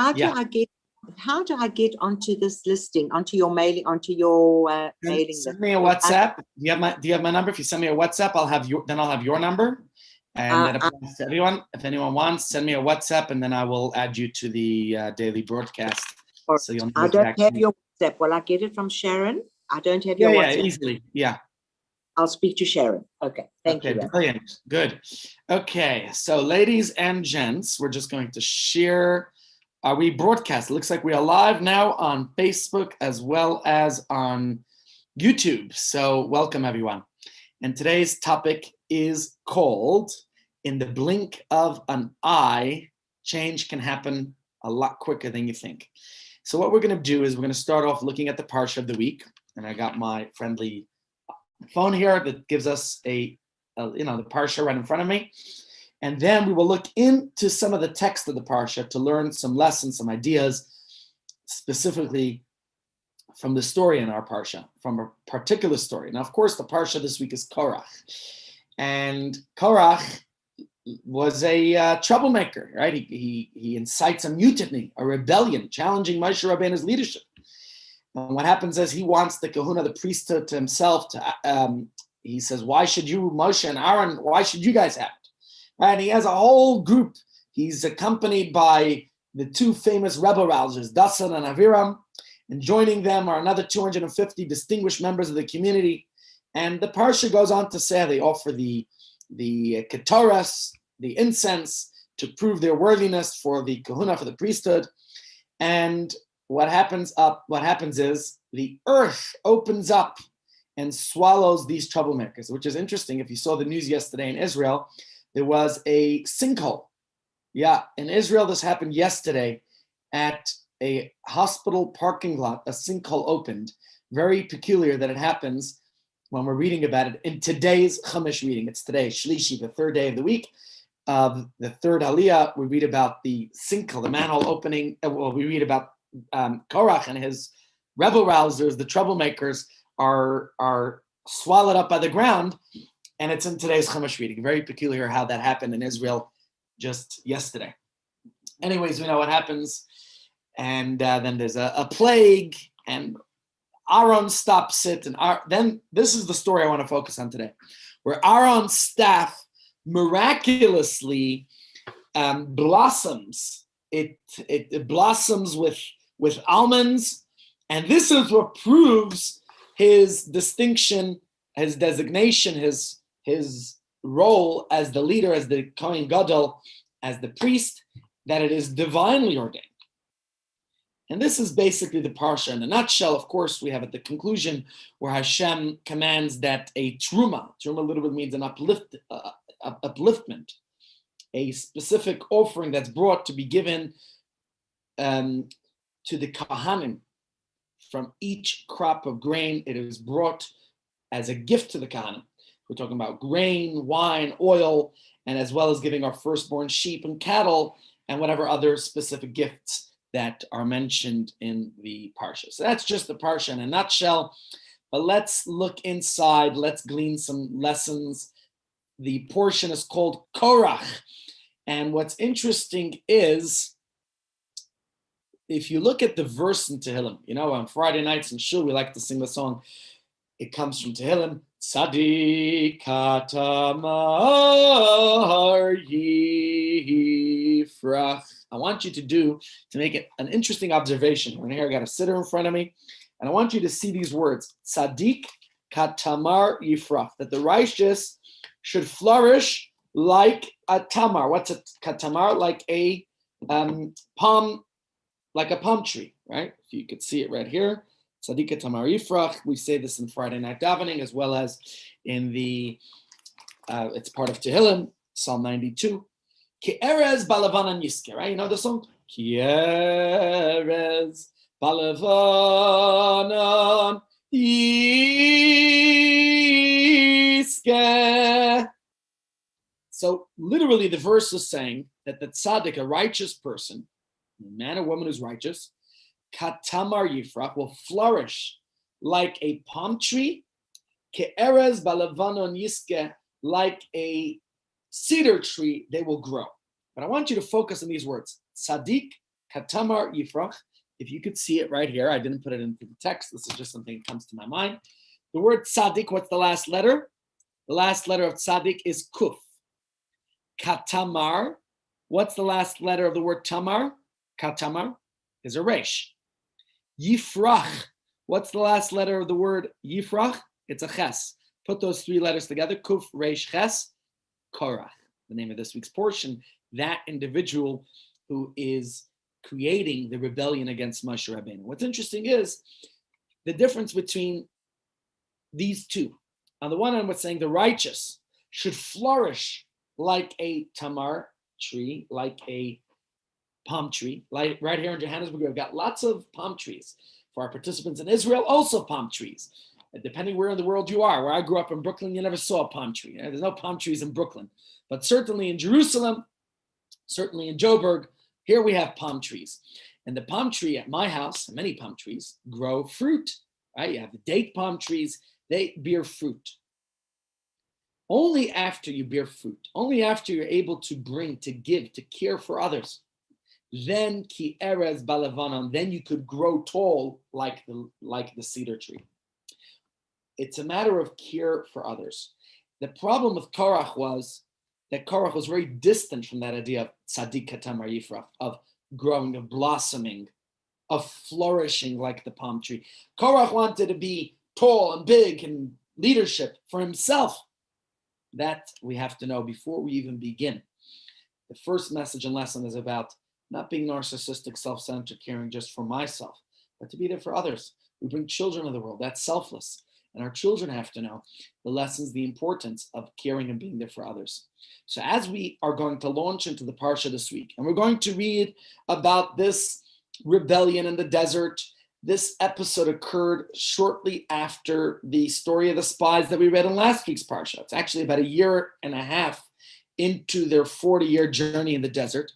How do Yeah. I get onto this listing, onto your mailing list? Send me a WhatsApp. Do you have my number? If you send me a WhatsApp, I'll have your number. And that applies to everyone. If anyone wants, send me a WhatsApp, and then I will add you to the daily broadcast. So you'll know I don't have your WhatsApp. Will I get it from Sharon? I don't have your WhatsApp. Yeah, easily. Yeah. I'll speak to Sharon. Okay. Thank you. Brilliant. Good. Okay. So, ladies and gents, we're just going to share. We broadcast. It looks like we are live now on Facebook as well as on YouTube. So, welcome everyone. And today's topic is called "In the Blink of an Eye, Change Can Happen a Lot Quicker Than You Think." So what we're going to do is we're going to start off looking at the Parsha of the week. And I got my friendly phone here that gives us the Parsha right in front of me. And then we will look into some of the text of the Parsha to learn some lessons, some ideas, specifically from the story in our Parsha, from a particular story. Now, of course, the Parsha this week is Korach. And Korach was a troublemaker, right? He incites a mutiny, a rebellion, challenging Moshe Rabbeinu's leadership. And what happens is he wants the kahuna, the priesthood, to himself. He says, "Why should you, Moshe and Aaron? Why should you guys have it?" Right? And he has a whole group. He's accompanied by the two famous rebel rousers, Dasan and Aviram, and joining them are another 250 distinguished members of the community. And the parsha goes on to say they offer the ketoras, the incense, to prove their worthiness for the kahuna, for the priesthood. And what happens is the earth opens up and swallows these troublemakers, which is interesting. If you saw the news yesterday in Israel, there was a sinkhole. Yeah, in Israel, this happened yesterday at a hospital parking lot. A sinkhole opened. Very peculiar that it happens when we're reading about it in today's Chumash reading. It's today, Shlishi, the third day of the week. The third Aliyah, we read about the sinkhole, the manhole opening. We read about Korach and his rebel rousers, the troublemakers, are swallowed up by the ground. And it's in today's Chumash reading. Very peculiar how that happened in Israel just yesterday. Anyways, we know what happens. And then there's a plague, and Aaron stops it. And then this is the story I want to focus on today, where Aaron's staff miraculously blossoms. It blossoms with almonds. And this is what proves his distinction, his designation, his role as the leader, as the Kohen Gadol, as the priest, that it is divinely ordained. And this is basically the Parsha in a nutshell. Of course, we have at the conclusion where Hashem commands that a truma literally means an upliftment, a specific offering that's brought to be given to the Kahanim from each crop of grain. It is brought as a gift to the Kahanim. We're talking about grain, wine, oil, and as well as giving our firstborn sheep and cattle and whatever other specific gifts that are mentioned in the Parsha. So that's just the Parsha in a nutshell. But let's look inside. Let's glean some lessons. The portion is called Korach. And what's interesting is, if you look at the verse in Tehillim, on Friday nights in Shul, we like to sing the song. It comes from Tehillim. Tzadik katamar yifrach. I want you to make it an interesting observation. Right here, I got a sitter in front of me, and I want you to see these words. Tzadik katamar yifrach. That the righteous should flourish like a tamar. What's a katamar? Like a palm tree, right? If you could see it right here. Tzadika Tamar Yifrach. We say this in Friday night davening as well as in it's part of Tehillim, Psalm 92. Ki'erez balavanan yiske, right? You know the song? Ki'erez balavanan yiske. So literally the verse is saying that the tzaddik, a righteous person, a man or woman who's righteous, Katamar Yifrach, will flourish like a palm tree, Ke'erez balavanon yiske, like a cedar tree, they will grow. But I want you to focus on these words. Tzaddik Katamar Yifrach. If you could see it right here, I didn't put it into the text. This is just something that comes to my mind. The word tzaddik, what's the last letter? The last letter of tzaddik is kuf. Katamar, what's the last letter of the word tamar? Katamar is a resh. Yifrach, what's the last letter of the word yifrach? It's a ches. Put those three letters together, kuf, resh, ches, Korach, the name of this week's portion, that individual who is creating the rebellion against Moshe Rabbeinu. What's interesting is the difference between these two. On the one hand, we're saying the righteous should flourish like a tamar tree, like a palm tree. Like right here in Johannesburg, we've got lots of palm trees. For our participants in Israel, also palm trees. Depending where in the world you are. Where I grew up in Brooklyn, you never saw a palm tree. There's no palm trees in Brooklyn. But certainly in Jerusalem, certainly in Joburg, here we have palm trees. And the palm tree at my house, many palm trees, grow fruit. Right? You have the date palm trees, they bear fruit. Only after you bear fruit, only after you're able to bring, to give, to care for others, then ki erez balavanon, then you could grow tall like the cedar tree. It's a matter of care for others. The problem with Korach was that Korach was very distant from that idea of tzaddik katamar yifrach, of growing, of blossoming, of flourishing like the palm tree. Korach wanted to be tall and big and leadership for himself. That we have to know before we even begin. The first message and lesson is about not being narcissistic, self-centered, caring just for myself, but to be there for others. We bring children into the world. That's selfless. And our children have to know the lessons, the importance of caring and being there for others. So as we are going to launch into the Parsha this week, and we're going to read about this rebellion in the desert. This episode occurred shortly after the story of the spies that we read in last week's Parsha. It's actually about a year and a half into their 40-year journey in the desert.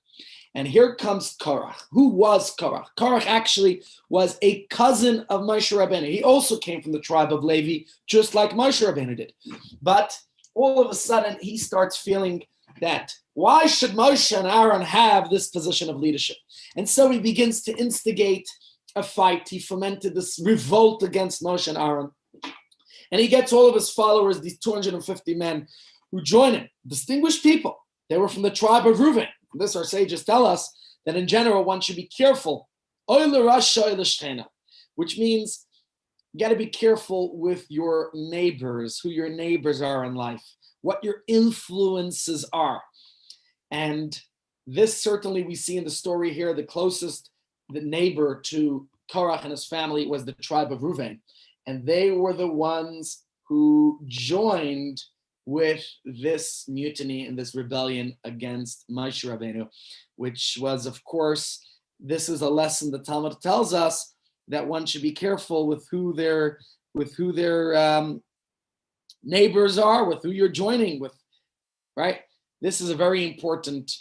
And here comes Korach. Who was Korach? Korach actually was a cousin of Moshe Rabbeinu. He also came from the tribe of Levi, just like Moshe Rabbeinu did. But all of a sudden, he starts feeling that, why should Moshe and Aaron have this position of leadership? And so he begins to instigate a fight. He fomented this revolt against Moshe and Aaron. And he gets all of his followers, these 250 men, who join him, distinguished people. They were from the tribe of Reuven. This, our sages tell us that in general, one should be careful, which means you got to be careful with your neighbors, who your neighbors are in life, what your influences are. And this certainly we see in the story here, the neighbor to Korach and his family was the tribe of Reuven. And they were the ones who joined with this mutiny and this rebellion against Moshe Rabbeinu, which was, of course, this is a lesson the Talmud tells us that one should be careful with who their neighbors are, with who you're joining with, right? This is a very important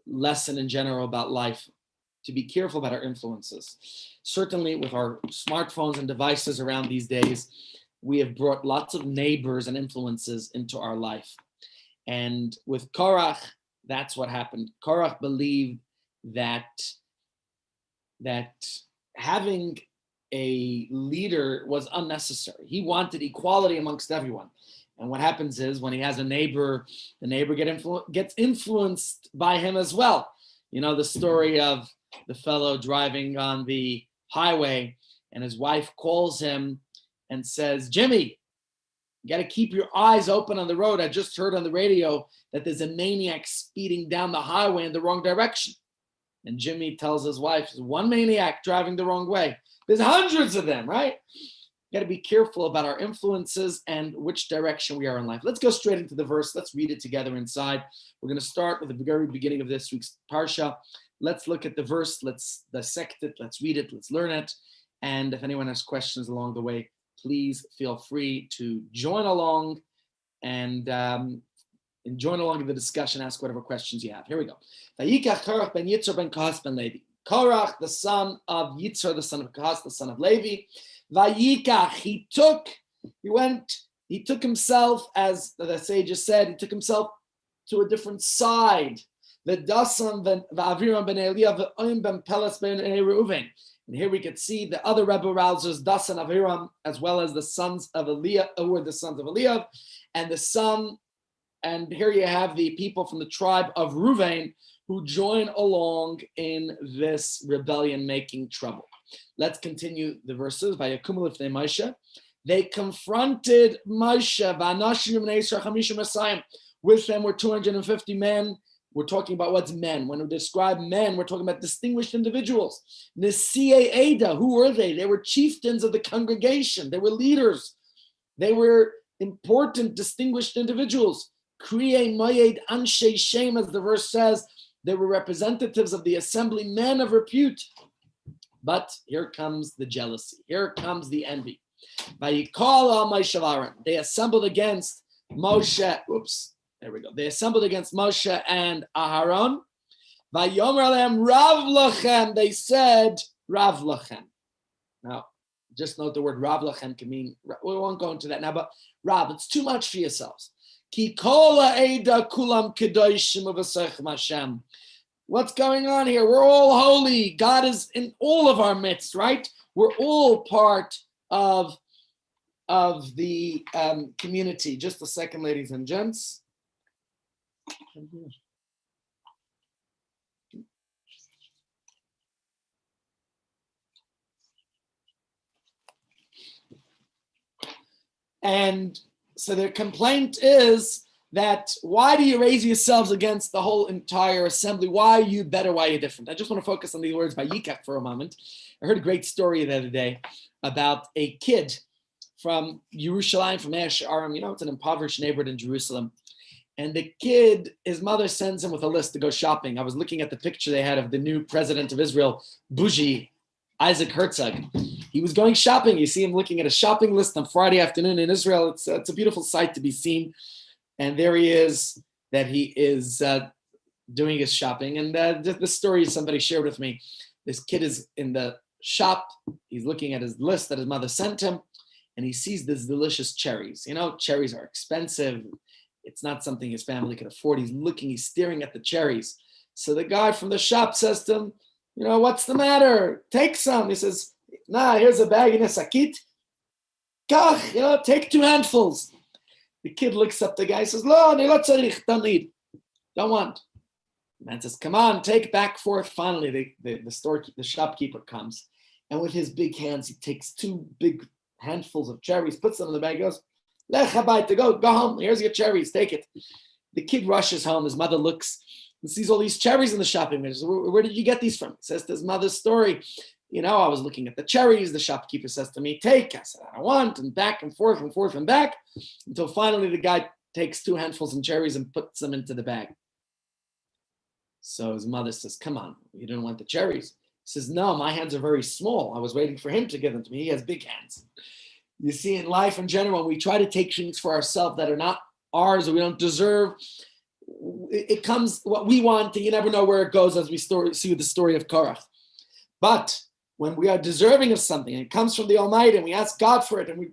lesson in general about life, to be careful about our influences. Certainly with our smartphones and devices around these days, we have brought lots of neighbors and influences into our life. And with Korach, that's what happened. Korach believed that having a leader was unnecessary. He wanted equality amongst everyone. And what happens is when he has a neighbor, the neighbor gets influenced by him as well. You know the story of the fellow driving on the highway and his wife calls him and says, Jimmy, you got to keep your eyes open on the road. I just heard on the radio that there's a maniac speeding down the highway in the wrong direction. And Jimmy tells his wife, there's one maniac driving the wrong way. There's hundreds of them, right? You got to be careful about our influences and which direction we are in life. Let's go straight into the verse. Let's read it together inside. We're going to start with the very beginning of this week's Parsha. Let's look at the verse. Let's dissect it. Let's read it. Let's learn it. And if anyone has questions along the way, please feel free to join along and join along in the discussion. Ask whatever questions you have. Here we go. Vayikach Korach ben Yitzhar ben Kahas ben Levi. Korach, the son of Yitzhar, the son of Kahas, the son of Levi. Vayikach, he took himself, as the sages said, he took himself to a different side. V'dasan v'aviram b'nei Eliyav v'oim ben Peles b'nei Reuven. And here we could see the other rebel rousers, Dasan, Aviram, as well as the sons of Eliyav, who were the sons of Eliyav, and the son. And here you have the people from the tribe of Reuven who join along in this rebellion, making trouble. Let's continue the verses. They confronted Moshe. With them were 250 men. We're talking about what's men. When we describe men, we're talking about distinguished individuals. Nesiei Eda, who were they? They were chieftains of the congregation. They were leaders. They were important, distinguished individuals. Kriye Moyed Anshe Shem, as the verse says, they were representatives of the assembly, men of repute. But here comes the jealousy. Here comes the envy. They assembled against Moshe. Oops, there we go. They assembled against Moshe and Aharon. Vayomer Aleim Rav Lachem. They said Rav Lachem. Now, just note the word Rav Lachem can mean, we won't go into that now, but Rav, it's too much for yourselves. Ki kol ha'eda kulam kedoshim v'sechem Hashem. What's going on here? We're all holy. God is in all of our midst, right? We're all part of the community. Just a second, ladies and gents. And so their complaint is that why do you raise yourselves against the whole entire assembly? Why are you better? Why are you different? I just want to focus on these words by Yikach for a moment. I heard a great story the other day about a kid from Yerushalayim, from Meah She'arim. You know, it's an impoverished neighborhood in Jerusalem. And the kid, his mother sends him with a list to go shopping. I was looking at the picture they had of the new president of Israel, Bougie, Isaac Herzog. He was going shopping. You see him looking at a shopping list on Friday afternoon in Israel. It's a beautiful sight to be seen. And there he is, that he is doing his shopping. And the story somebody shared with me. This kid is in the shop. He's looking at his list that his mother sent him. And he sees these delicious cherries. You know, cherries are expensive. It's not something his family could afford. He's looking, he's staring at the cherries. So the guy from the shop says to him, you know, what's the matter? Take some. He says, nah, here's a bag in a sakit. Kach, you know, take 2 handfuls. The kid looks up the guy, says, lo, don't need. Don't want. The man says, come on, take back forth. Finally, the shopkeeper comes. And with his big hands, he takes 2 big handfuls of cherries, puts them in the bag, goes, lech habayta, go home. Here's your cherries, take it. The kid rushes home. His mother looks and sees all these cherries in the shopping mall. Where did you get these from? He says to his mother's story. You know, I was looking at the cherries. The shopkeeper says to me, take. I said, I don't want. And back and forth and forth and back until finally the guy takes 2 handfuls of cherries and puts them into the bag. So his mother says, come on, you didn't want the cherries. He says, no, my hands are very small. I was waiting for him to give them to me. He has big hands. You see, in life in general, we try to take things for ourselves that are not ours or we don't deserve. It comes what we want, and you never know where it goes, as we see the story of Korach. But when we are deserving of something, and it comes from the Almighty, and we ask God for it, and we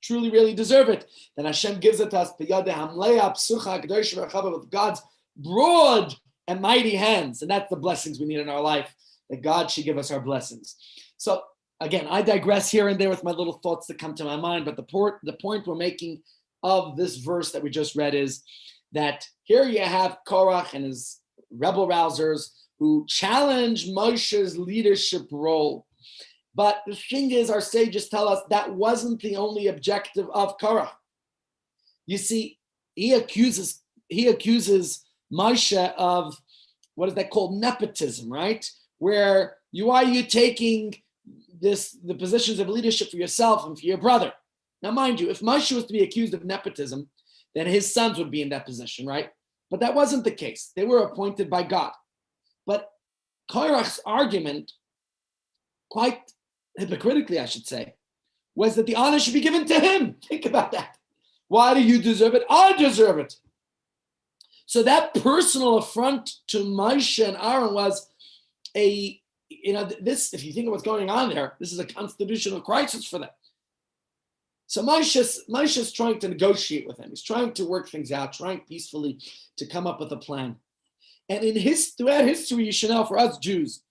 truly, really deserve it, then Hashem gives it to us with God's broad and mighty hands. And that's the blessings we need in our life, that God should give us our blessings. So again, I digress here and there with my little thoughts that come to my mind, but the point we're making of this verse that we just read is that here you have Korach and his rebel rousers who challenge Moshe's leadership role. But the thing is, our sages tell us that wasn't the only objective of Korach. You see, he accuses Moshe of, what is that called? Nepotism, right? Where why are you taking the positions of leadership for yourself and for your brother? Now, mind you, if Moshe was to be accused of nepotism, then his sons would be in that position, right? But that wasn't the case. They were appointed by God. But Korach's argument, quite hypocritically, I should say, was that the honor should be given to him. Think about that. Why do you deserve it? I deserve it. So that personal affront to Moshe and Aaron was this, if you think of what's going on there, this is a constitutional crisis for them. So Moshe's trying to negotiate with him. He's trying to work things out, trying peacefully to come up with a plan. And throughout history, you should know, for us Jews,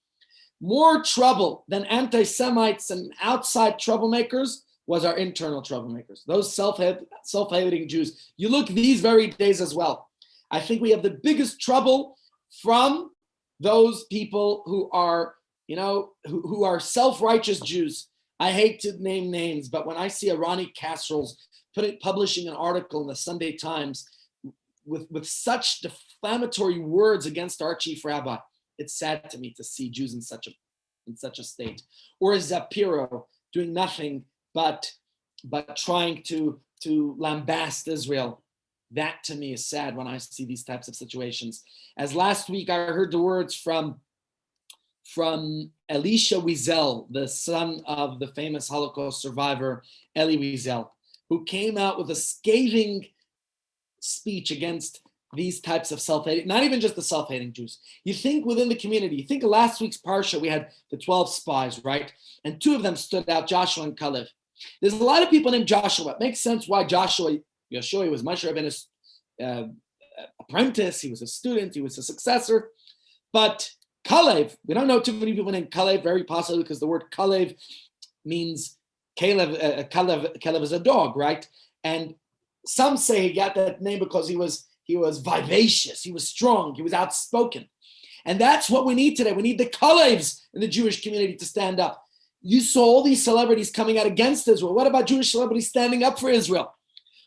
more trouble than anti-Semites and outside troublemakers was our internal troublemakers, those self-hating Jews. You look these very days as well. I think we have the biggest trouble from those people who are, who are self-righteous Jews. I hate to name names, but when I see a Ronnie Casseroles publishing an article in the Sunday Times with such defamatory words against our chief rabbi, it's sad to me to see Jews in such a state. Or Zapiro doing nothing but trying to lambast Israel. That to me is sad when I see these types of situations. As last week I heard the words from Elisha Wiesel, the son of the famous Holocaust survivor Elie Wiesel, who came out with a scathing speech against these types of self-hating, not even just the self-hating Jews. You think within the community, you think of last week's Parsha, we had the 12 spies, right? And 2 of them stood out, Joshua and Caleb. There's a lot of people named Joshua. It makes sense why Yeshua was Moshe Rabbeinu's apprentice. He was a student. He was a successor. But Caleb, we don't know too many people named Caleb, very possibly because the word Caleb means Caleb. Caleb is a dog, right? And some say he got that name because he was vivacious, he was strong, he was outspoken. And that's what we need today. We need the Calebs in the Jewish community to stand up. You saw all these celebrities coming out against Israel. What about Jewish celebrities standing up for Israel?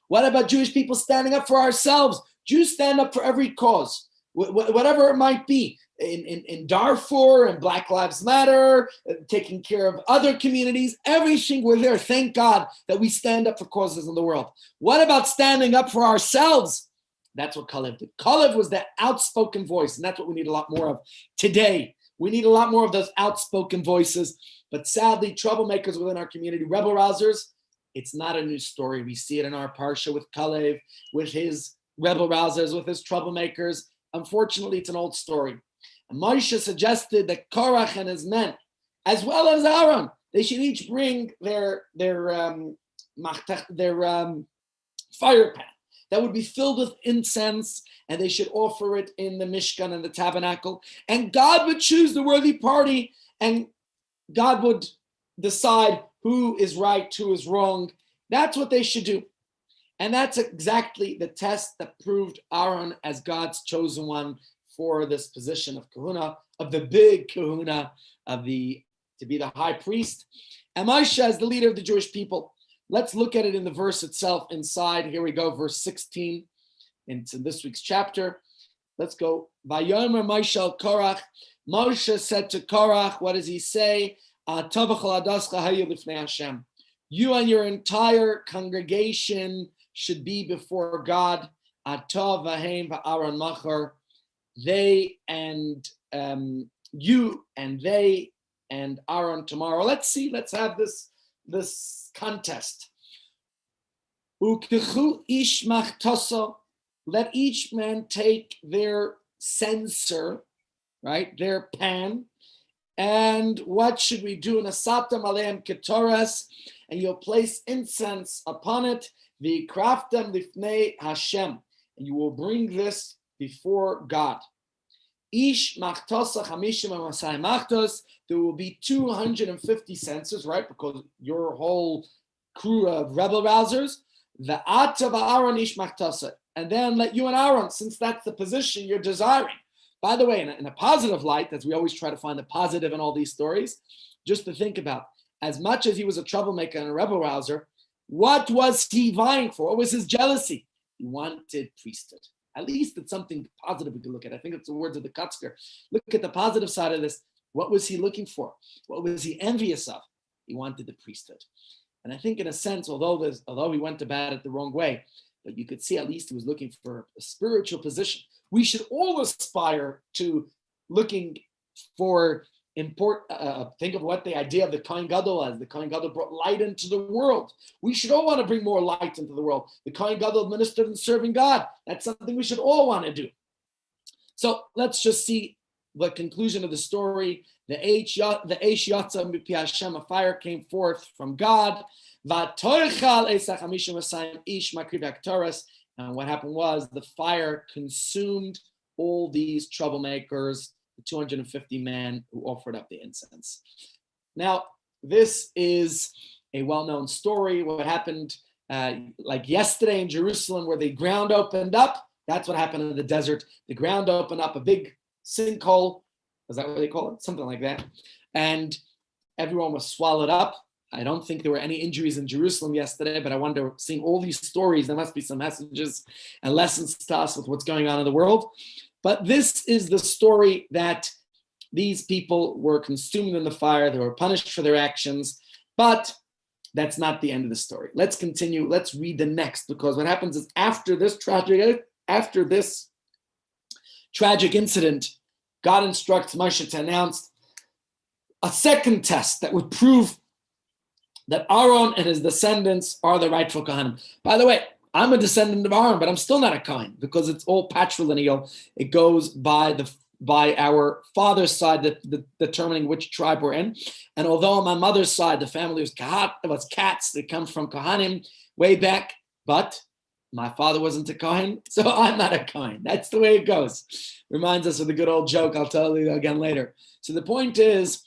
What about Jewish people standing up for ourselves? Jews stand up for every cause, whatever it might be. In Darfur and Black Lives Matter, taking care of other communities, everything we're there. Thank God that we stand up for causes in the world. What about standing up for ourselves? That's what Caleb did. Caleb was that outspoken voice, and that's what we need a lot more of today. We need a lot more of those outspoken voices. But sadly, troublemakers within our community, rebel rousers, it's not a new story. We see it in our Parsha with Caleb, with his rebel rousers, with his troublemakers. Unfortunately, it's an old story. And Moshe suggested that Korach and his men, as well as Aaron, they should each bring their fire pan that would be filled with incense, and they should offer it in the Mishkan and the tabernacle. And God would choose the worthy party, and God would decide who is right, who is wrong. That's what they should do. And that's exactly the test that proved Aaron as God's chosen one for this position of kahuna, of the big kahuna, to be the high priest. And Moshe as the leader of the Jewish people. Let's look at it in the verse itself inside. Here we go, verse 16. It's in this week's chapter. Let's go. Vayomer Moshe el Korach. Moshe said to Korach, what does he say? You and your entire congregation should be before God. They and you and they and Aaron tomorrow. Let's see. Let's have this contest. Let each man take their censer, right? Their pan. And what should we do? Nasaptam aleim ketoras, and you'll place incense upon it. V'kraftam lifnei Hashem, and you will bring this before God. Ish machtosa chamishim amasai machtos. There will be 250 censers, right? Because your whole crew of rebel rousers. V'ata v'Aaron ish machtosa, and then let you and Aaron, since that's the position you're desiring. By the way, in a positive light, as we always try to find the positive in all these stories, just to think about, as much as he was a troublemaker and a rebel rouser, what was he vying for? What was his jealousy? He wanted priesthood. At least it's something positive we can look at. I think it's the words of the Kutzker. Look at the positive side of this. What was he looking for? What was he envious of? He wanted the priesthood. And I think in a sense, although he went about it the wrong way, but you could see at least he was looking for a spiritual position. We should all aspire to looking for think of what the idea of the Kohen Gadol was. The Kohen Gadol brought light into the world. We should all want to bring more light into the world. The Kohen Gadol ministered in serving God. That's something we should all want to do. So let's just see the conclusion of the story. The Eish Yatza Mipi Hashem, a fire came forth from God. V'toichal Esach Hamishim Asayim Ish Makriv Aktoras. And what happened was the fire consumed all these troublemakers, the 250 men who offered up the incense. Now, this is a well-known story. What happened like yesterday in Jerusalem, where the ground opened up. That's what happened in the desert. The ground opened up, a big sinkhole. Is that what they call it? Something like that. And everyone was swallowed up. I don't think there were any injuries in Jerusalem yesterday, but I wonder, seeing all these stories, there must be some messages and lessons to us with what's going on in the world. But this is the story that these people were consumed in the fire. They were punished for their actions, but that's not the end of the story. Let's continue. Let's read the next, because what happens is after this tragic incident, God instructs Moshe to announce a second test that would prove that Aaron and his descendants are the rightful Kohanim. By the way, I'm a descendant of Aaron, but I'm still not a Kohen, because it's all patrilineal. It goes by our father's side, determining which tribe we're in. And although on my mother's side, the family was cats, they come from Kohanim way back, but my father wasn't a Kohen, so I'm not a Kohen. That's the way it goes. Reminds us of the good old joke I'll tell you again later. So the point is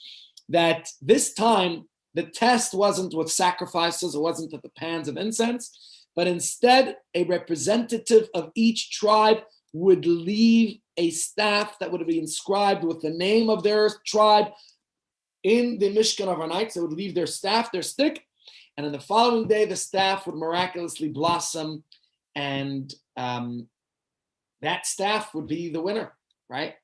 that this time, the test wasn't with sacrifices, it wasn't with the pans of incense, but instead a representative of each tribe would leave a staff that would be inscribed with the name of their tribe in the Mishkan overnight. So they would leave their staff, their stick, and on the following day, the staff would miraculously blossom, and that staff would be the winner, right?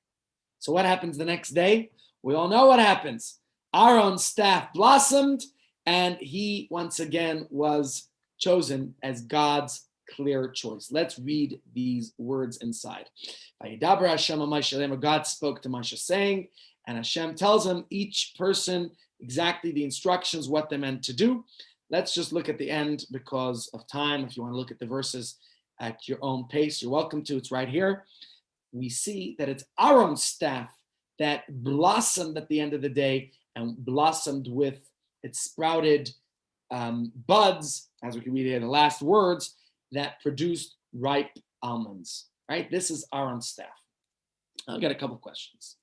So what happens the next day? We all know what happens. Aaron's staff blossomed, and he once again was chosen as God's clear choice. Let's read these words inside. God spoke to Moshe saying, and Hashem tells him, each person, exactly the instructions, what they meant to do. Let's just look at the end because of time. If you want to look at the verses at your own pace, you're welcome to. It's right here. We see that it's Aaron's staff that blossomed at the end of the day, and blossomed with, it sprouted buds, as we can read here in the last words, that produced ripe almonds, right? This is Aaron's staff. I'll get a couple questions.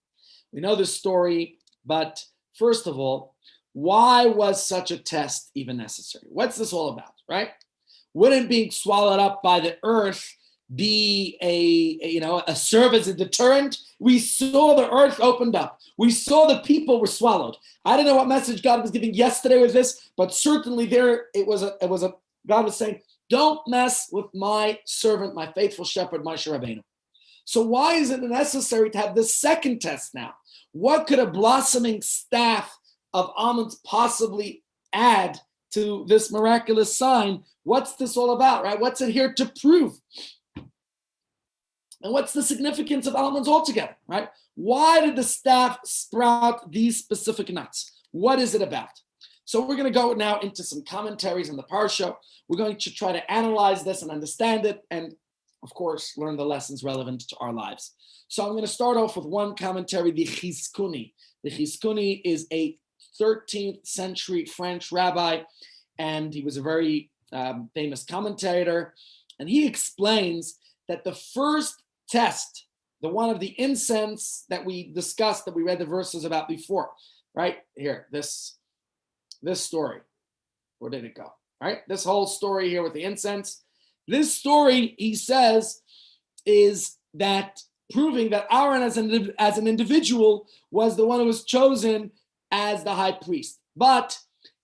We know this story, but first of all, why was such a test even necessary? What's this all about, right? Wouldn't being swallowed up by the earth be a serve as a deterrent? We saw the earth opened up. We saw the people were swallowed. I don't know what message God was giving yesterday with this, but certainly there it was God was saying, don't mess with my servant, my faithful shepherd, Moshe Rabbeinu. So why is it necessary to have this second test now? What could a blossoming staff of almonds possibly add to this miraculous sign? What's this all about, right? What's it here to prove? And what's the significance of almonds altogether, right? Why did the staff sprout these specific nuts? What is it about? So we're going to go now into some commentaries on the parsha. We're going to try to analyze this and understand it, and of course, learn the lessons relevant to our lives. So I'm going to start off with one commentary, the Chizkuni. The Chizkuni is a 13th century French rabbi, and he was a very famous commentator. And he explains that the first test, the one of the incense that we discussed, that we read the verses about before, right here, this story. Where did it go? Right? This whole story here with the incense. This story, he says, is that proving that Aaron as an individual was the one who was chosen as the high priest. But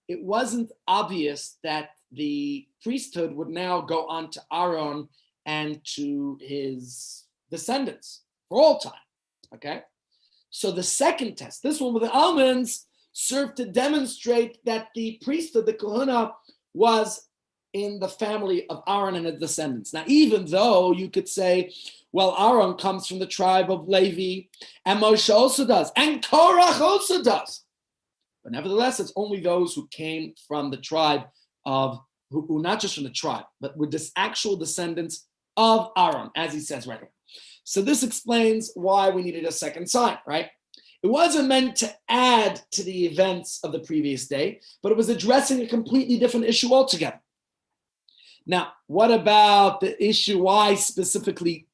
it wasn't obvious that the priesthood would now go on to Aaron and to his descendants for all time. Okay? So the second test, this one with the almonds, served to demonstrate that the priesthood, the kahuna, was in the family of Aaron and his descendants. Now, even though you could say, well, Aaron comes from the tribe of Levi, and Moshe also does, and Korach also does. But nevertheless, it's only those who came from the tribe of, who not just from the tribe, but were this actual descendants of Aaron, as he says right here. So this explains why we needed a second sign, right? It wasn't meant to add to the events of the previous day, but it was addressing a completely different issue altogether. Now, what about the issue? Why specifically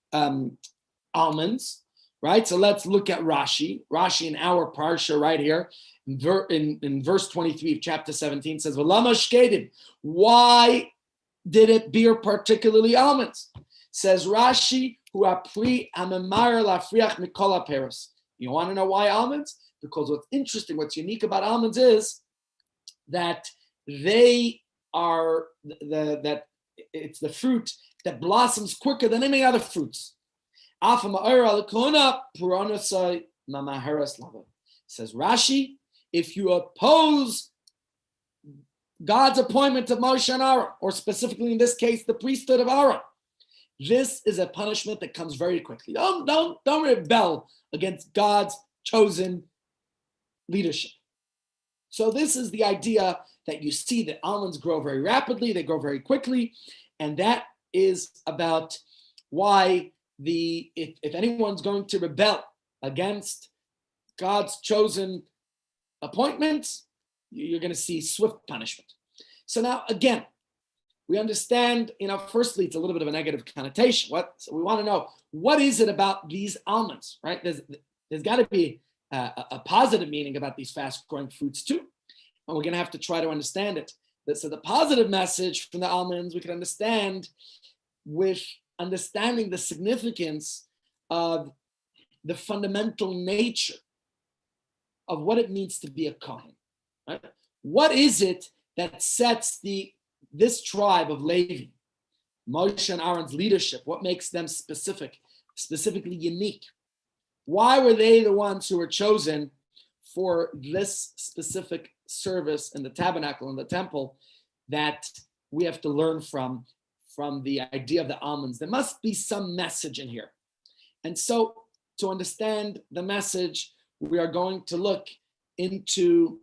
almonds, right? So let's look at Rashi. Rashi in our parsha right here, in verse 23 of chapter 17 says, "V'lama shkedim." Why did it bear particularly almonds? Says Rashi, "Hu apri amemar lafriach mikol haperos." You want to know why almonds? Because what's interesting, what's unique about almonds is that they are that it's the fruit that blossoms quicker than any other fruits. Says Rashi, if you oppose God's appointment of Moshe and Aaron, or specifically in this case, the priesthood of Aaron, this is a punishment that comes very quickly. Don't rebel against God's chosen leadership. So this is the idea that you see that almonds grow very rapidly, they grow very quickly, and that is about why if anyone's going to rebel against God's chosen appointments, you're going to see swift punishment. So now, again, we understand, firstly, it's a little bit of a negative connotation. So we want to know, what is it about these almonds, right? There's got to be a positive meaning about these fast-growing fruits too. And we're going to have to try to understand it. So the positive message from the almonds we can understand with understanding the significance of the fundamental nature of what it means to be a Kohen. Right? What is it that sets this tribe of Levi, Moshe and Aaron's leadership? What makes them specifically unique? Why were they the ones who were chosen for this specific service in the tabernacle and the temple that we have to learn from the idea of the almonds? There must be some message in here. And so to understand the message, we are going to look into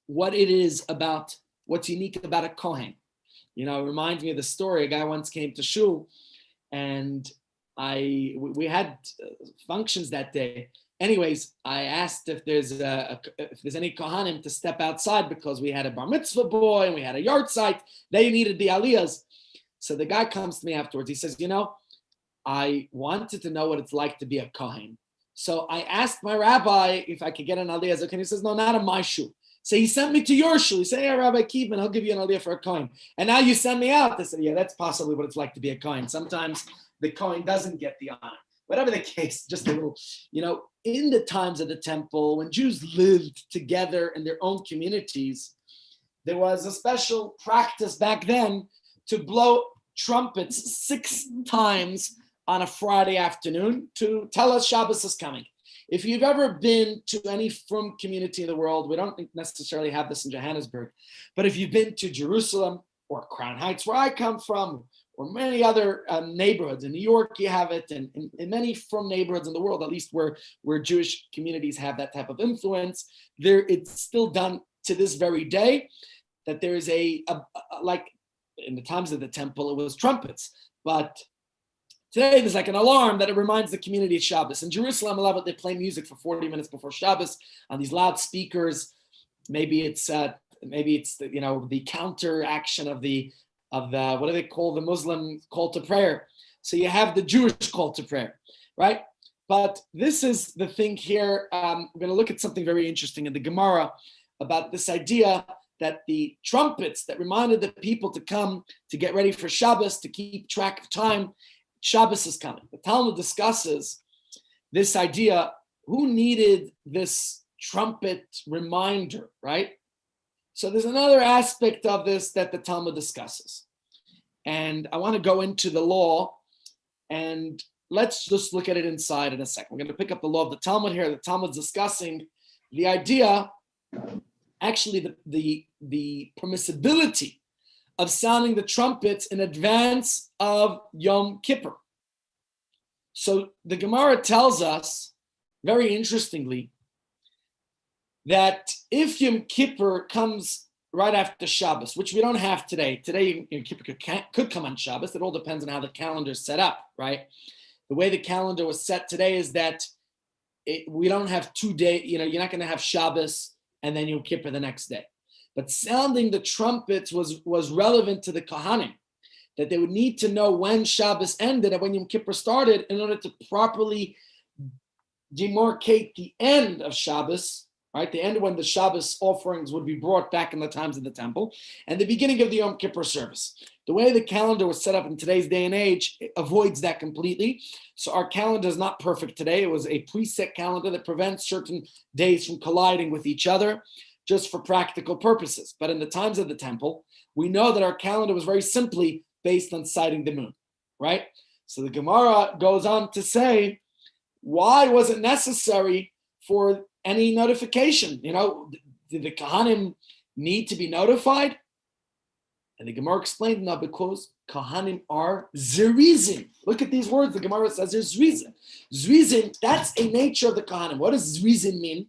what it is about, what's unique about a Kohen. It reminds me of the story. A guy once came to shul, and we had functions that day. Anyways, I asked if there's any Kohanim to step outside because we had a bar mitzvah boy and we had a yard site. They needed the aliyahs. So the guy comes to me afterwards. He says, I wanted to know what it's like to be a Kohen. So I asked my rabbi if I could get an aliyah. And he says, no, not in my shul. So he sent me to your shul. He said, hey, Rabbi Kievman, I'll give you an aliyah for a Kohen. And now you send me out. I said, yeah, that's possibly what it's like to be a Kohen. Sometimes the Kohen doesn't get the honor. Whatever the case, just a little, in the times of the temple, when Jews lived together in their own communities, there was a special practice back then to blow trumpets 6 times on a Friday afternoon to tell us Shabbos is coming. If you've ever been to any frum community in the world, we don't necessarily have this in Johannesburg, but if you've been to Jerusalem or Crown Heights, where I come from, or many other neighborhoods. In New York, you have it, and in many from neighborhoods in the world, at least where Jewish communities have that type of influence, it's still done to this very day, that there is like in the times of the temple, it was trumpets. But today, there's like an alarm that it reminds the community of Shabbos. In Jerusalem, they play music for 40 minutes before Shabbos on these loudspeakers. Maybe it's the counter action of the what do they call the Muslim call to prayer? So you have the Jewish call to prayer, right? But this is the thing here. We're going to look at something very interesting in the Gemara about this idea that the trumpets that reminded the people to come to get ready for Shabbos, to keep track of time, Shabbos is coming. The Talmud discusses this idea, who needed this trumpet reminder, right? So there's another aspect of this that the Talmud discusses. And I want to go into the law, and let's just look at it inside in a second. We're going to pick up the law of the Talmud here. The Talmud's discussing the idea, actually the permissibility of sounding the trumpets in advance of Yom Kippur. So the Gemara tells us, very interestingly, that if Yom Kippur comes right after Shabbos, which we don't have today. Today, Yom Kippur could come on Shabbos. It all depends on how the calendar is set up, right? The way the calendar was set today is that we don't have 2 days, you're not going to have Shabbos and then Yom Kippur the next day. But sounding the trumpets was relevant to the Kohanim, that they would need to know when Shabbos ended and when Yom Kippur started in order to properly demarcate the end of Shabbos, right? The end when the Shabbos offerings would be brought back in the times of the temple, and the beginning of the Yom Kippur service. The way the calendar was set up in today's day and age, it avoids that completely. So our calendar is not perfect today. It was a preset calendar that prevents certain days from colliding with each other just for practical purposes. But in the times of the temple, we know that our calendar was very simply based on sighting the moon, right? So the Gemara goes on to say, why was it necessary for any notification? You know, did the Kohanim need to be notified? And the Gemara explained, no, because Kohanim are Zerizim. Look at these words. The Gemara says there's Zerizim. Zerizim, that's a nature of the Kohanim. What does Zerizim mean?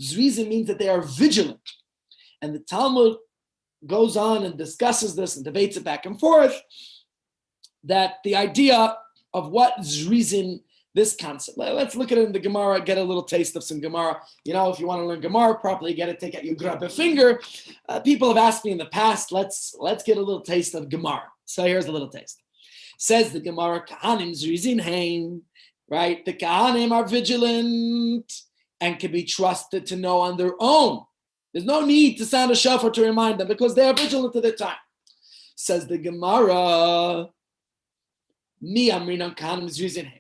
Zerizim means that they are vigilant. And the Talmud goes on and discusses this and debates it back and forth, that the idea of what Zerizim, this concept. Let's look at it in the Gemara, get a little taste of some Gemara. You know, if you want to learn Gemara properly, get it, take out your grab a finger. People have asked me in the past, let's get a little taste of Gemara. So here's a little taste. Says the Gemara, Kahanim Zerizim Hain, right? The Kahanim are vigilant and can be trusted to know on their own. There's no need to sound a shofar to remind them because they are vigilant to their time. Says the Gemara, Mi Amrinan Kahanim Zerizim Hain.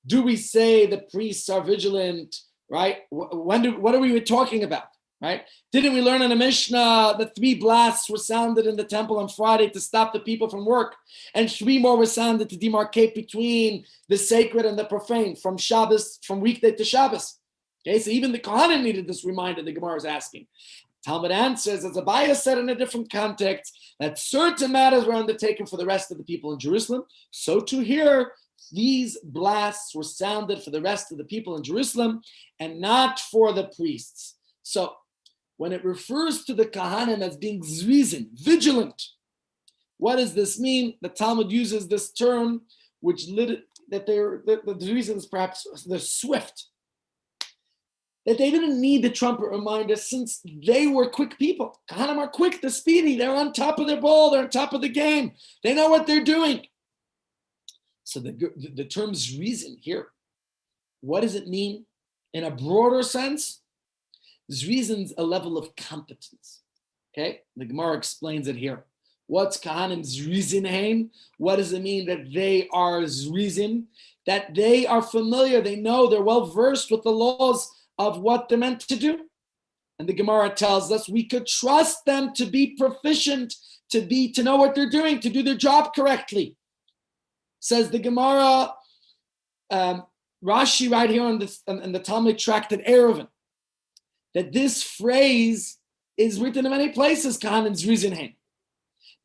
Do we say the priests are vigilant, right? What are we talking about, right? Didn't we learn in the Mishnah that 3 blasts were sounded in the temple on Friday to stop the people from work, and 3 more were sounded to demarcate between the sacred and the profane from Shabbos, from weekday to Shabbos? Okay, so even the Kohanim needed this reminder. The Gemara is asking. Talmud answers, as Rabbi said in a different context, that certain matters were undertaken for the rest of the people in Jerusalem. So too here, these blasts were sounded for the rest of the people in Jerusalem and not for the priests. So when it refers to the Kohanim as being Zerizim, vigilant, what does this mean? The Talmud uses this term, which the reason is perhaps they're swift. That they didn't need the trumpet reminder since they were quick people. Kohanim are quick, they're speedy, they're on top of their ball, they're on top of the game. They know what they're doing. So the term Zerizim here, what does it mean in a broader sense? Zerizim's a level of competence. Okay, the Gemara explains it here. What's Kohanim Zerizim Hain? What does it mean that they are Zerizim? That they are familiar, they know, they're well versed with the laws of what they're meant to do. And the Gemara tells us we could trust them to be proficient, to know what they're doing, to do their job correctly. Says the Gemara, Rashi right here in the Talmud tractate Eruvin, that this phrase is written in many places, Kohanim Zerizim Hain.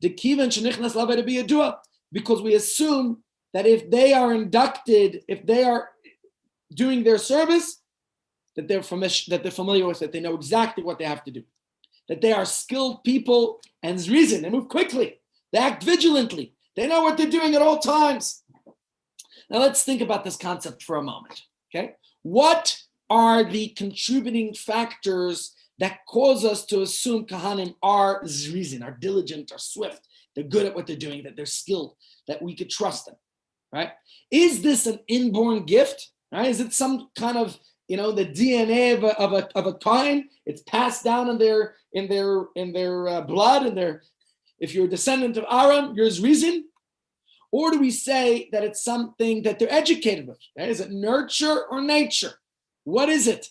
The Kievman shenichnas laved biyadua, because we assume that if they are inducted, if they are doing their service, that they're familiar with it, they know exactly what they have to do. That they are skilled people and Zerizim, they move quickly, they act vigilantly. They know what they're doing at all times. Now let's think about this concept for a moment, okay? What are the contributing factors that cause us to assume Kohanim are Zerizim, are diligent, are swift, they're good at what they're doing, that they're skilled, that we could trust them, right? Is this an inborn gift, right? Is it some kind of, the DNA of a Kohen? It's passed down in their blood, and if you're a descendant of Aaron, you're Zerizim? Or do we say that it's something that they're educated with? Right? Is it nurture or nature? What is it?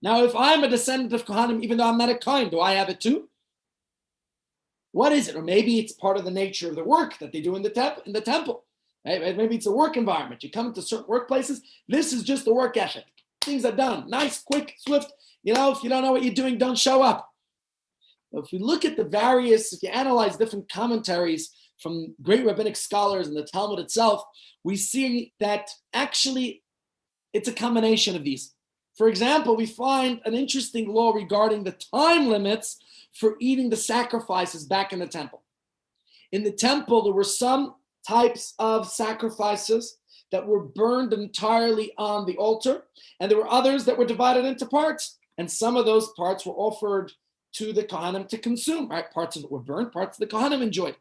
Now, if I'm a descendant of Kohanim, even though I'm not a Kohen, do I have it too? What is it? Or maybe it's part of the nature of the work that they do in the temple. Right? Maybe it's a work environment. You come into certain workplaces, this is just the work ethic. Things are done. Nice, quick, swift. If you don't know what you're doing, don't show up. If we look at if you analyze different commentaries from great rabbinic scholars and the Talmud itself, we see that actually it's a combination of these. For example, we find an interesting law regarding the time limits for eating the sacrifices back in the temple. In the temple, there were some types of sacrifices that were burned entirely on the altar, and there were others that were divided into parts, and some of those parts were offered to the Kohanim to consume, right? Parts of it were burned, parts of the Kohanim enjoyed.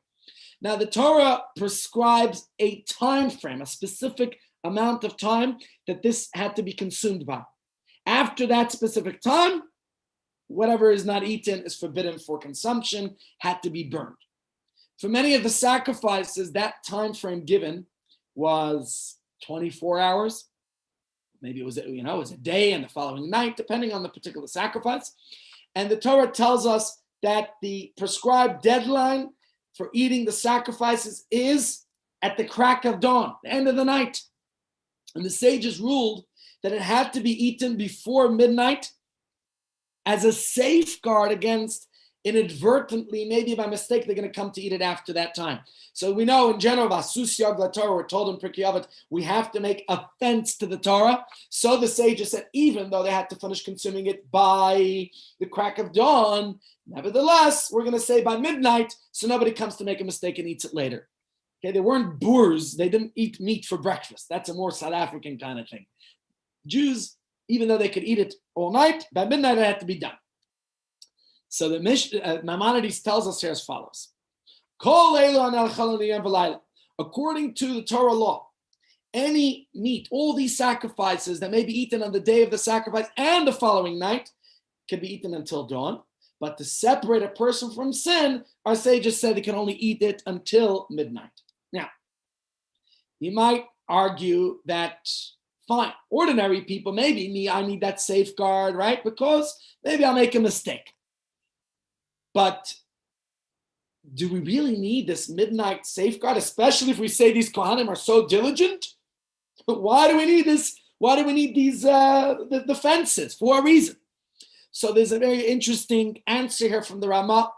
Now, the Torah prescribes a time frame, a specific amount of time that this had to be consumed by. After that specific time, whatever is not eaten is forbidden for consumption, had to be burned. For many of the sacrifices, that time frame given was 24 hours. Maybe it was, it was a day and the following night, depending on the particular sacrifice. And the Torah tells us that the prescribed deadline for eating the sacrifices is at the crack of dawn, the end of the night. And the sages ruled that it had to be eaten before midnight as a safeguard against inadvertently, maybe by mistake, they're going to come to eat it after that time. So we know in general, Vasus Yag LaTorah, we're told in Pirkei Avot, we have to make offense to the Torah. So the sages said, even though they had to finish consuming it by the crack of dawn, nevertheless, we're going to say by midnight, so nobody comes to make a mistake and eats it later. Okay, they weren't boers. They didn't eat meat for breakfast. That's a more South African kind of thing. Jews, even though they could eat it all night, by midnight it had to be done. So the Maimonides tells us here as follows. According to the Torah law, any meat, all these sacrifices that may be eaten on the day of the sacrifice and the following night can be eaten until dawn. But to separate a person from sin, our sages said they can only eat it until midnight. Now, you might argue that, fine, ordinary people, maybe me, I need that safeguard, right? Because maybe I'll make a mistake. But do we really need this midnight safeguard, especially if we say these Kohanim are so diligent? Why do we need this? Why do we need these the fences? For a reason. So there's a very interesting answer here from the Ramah,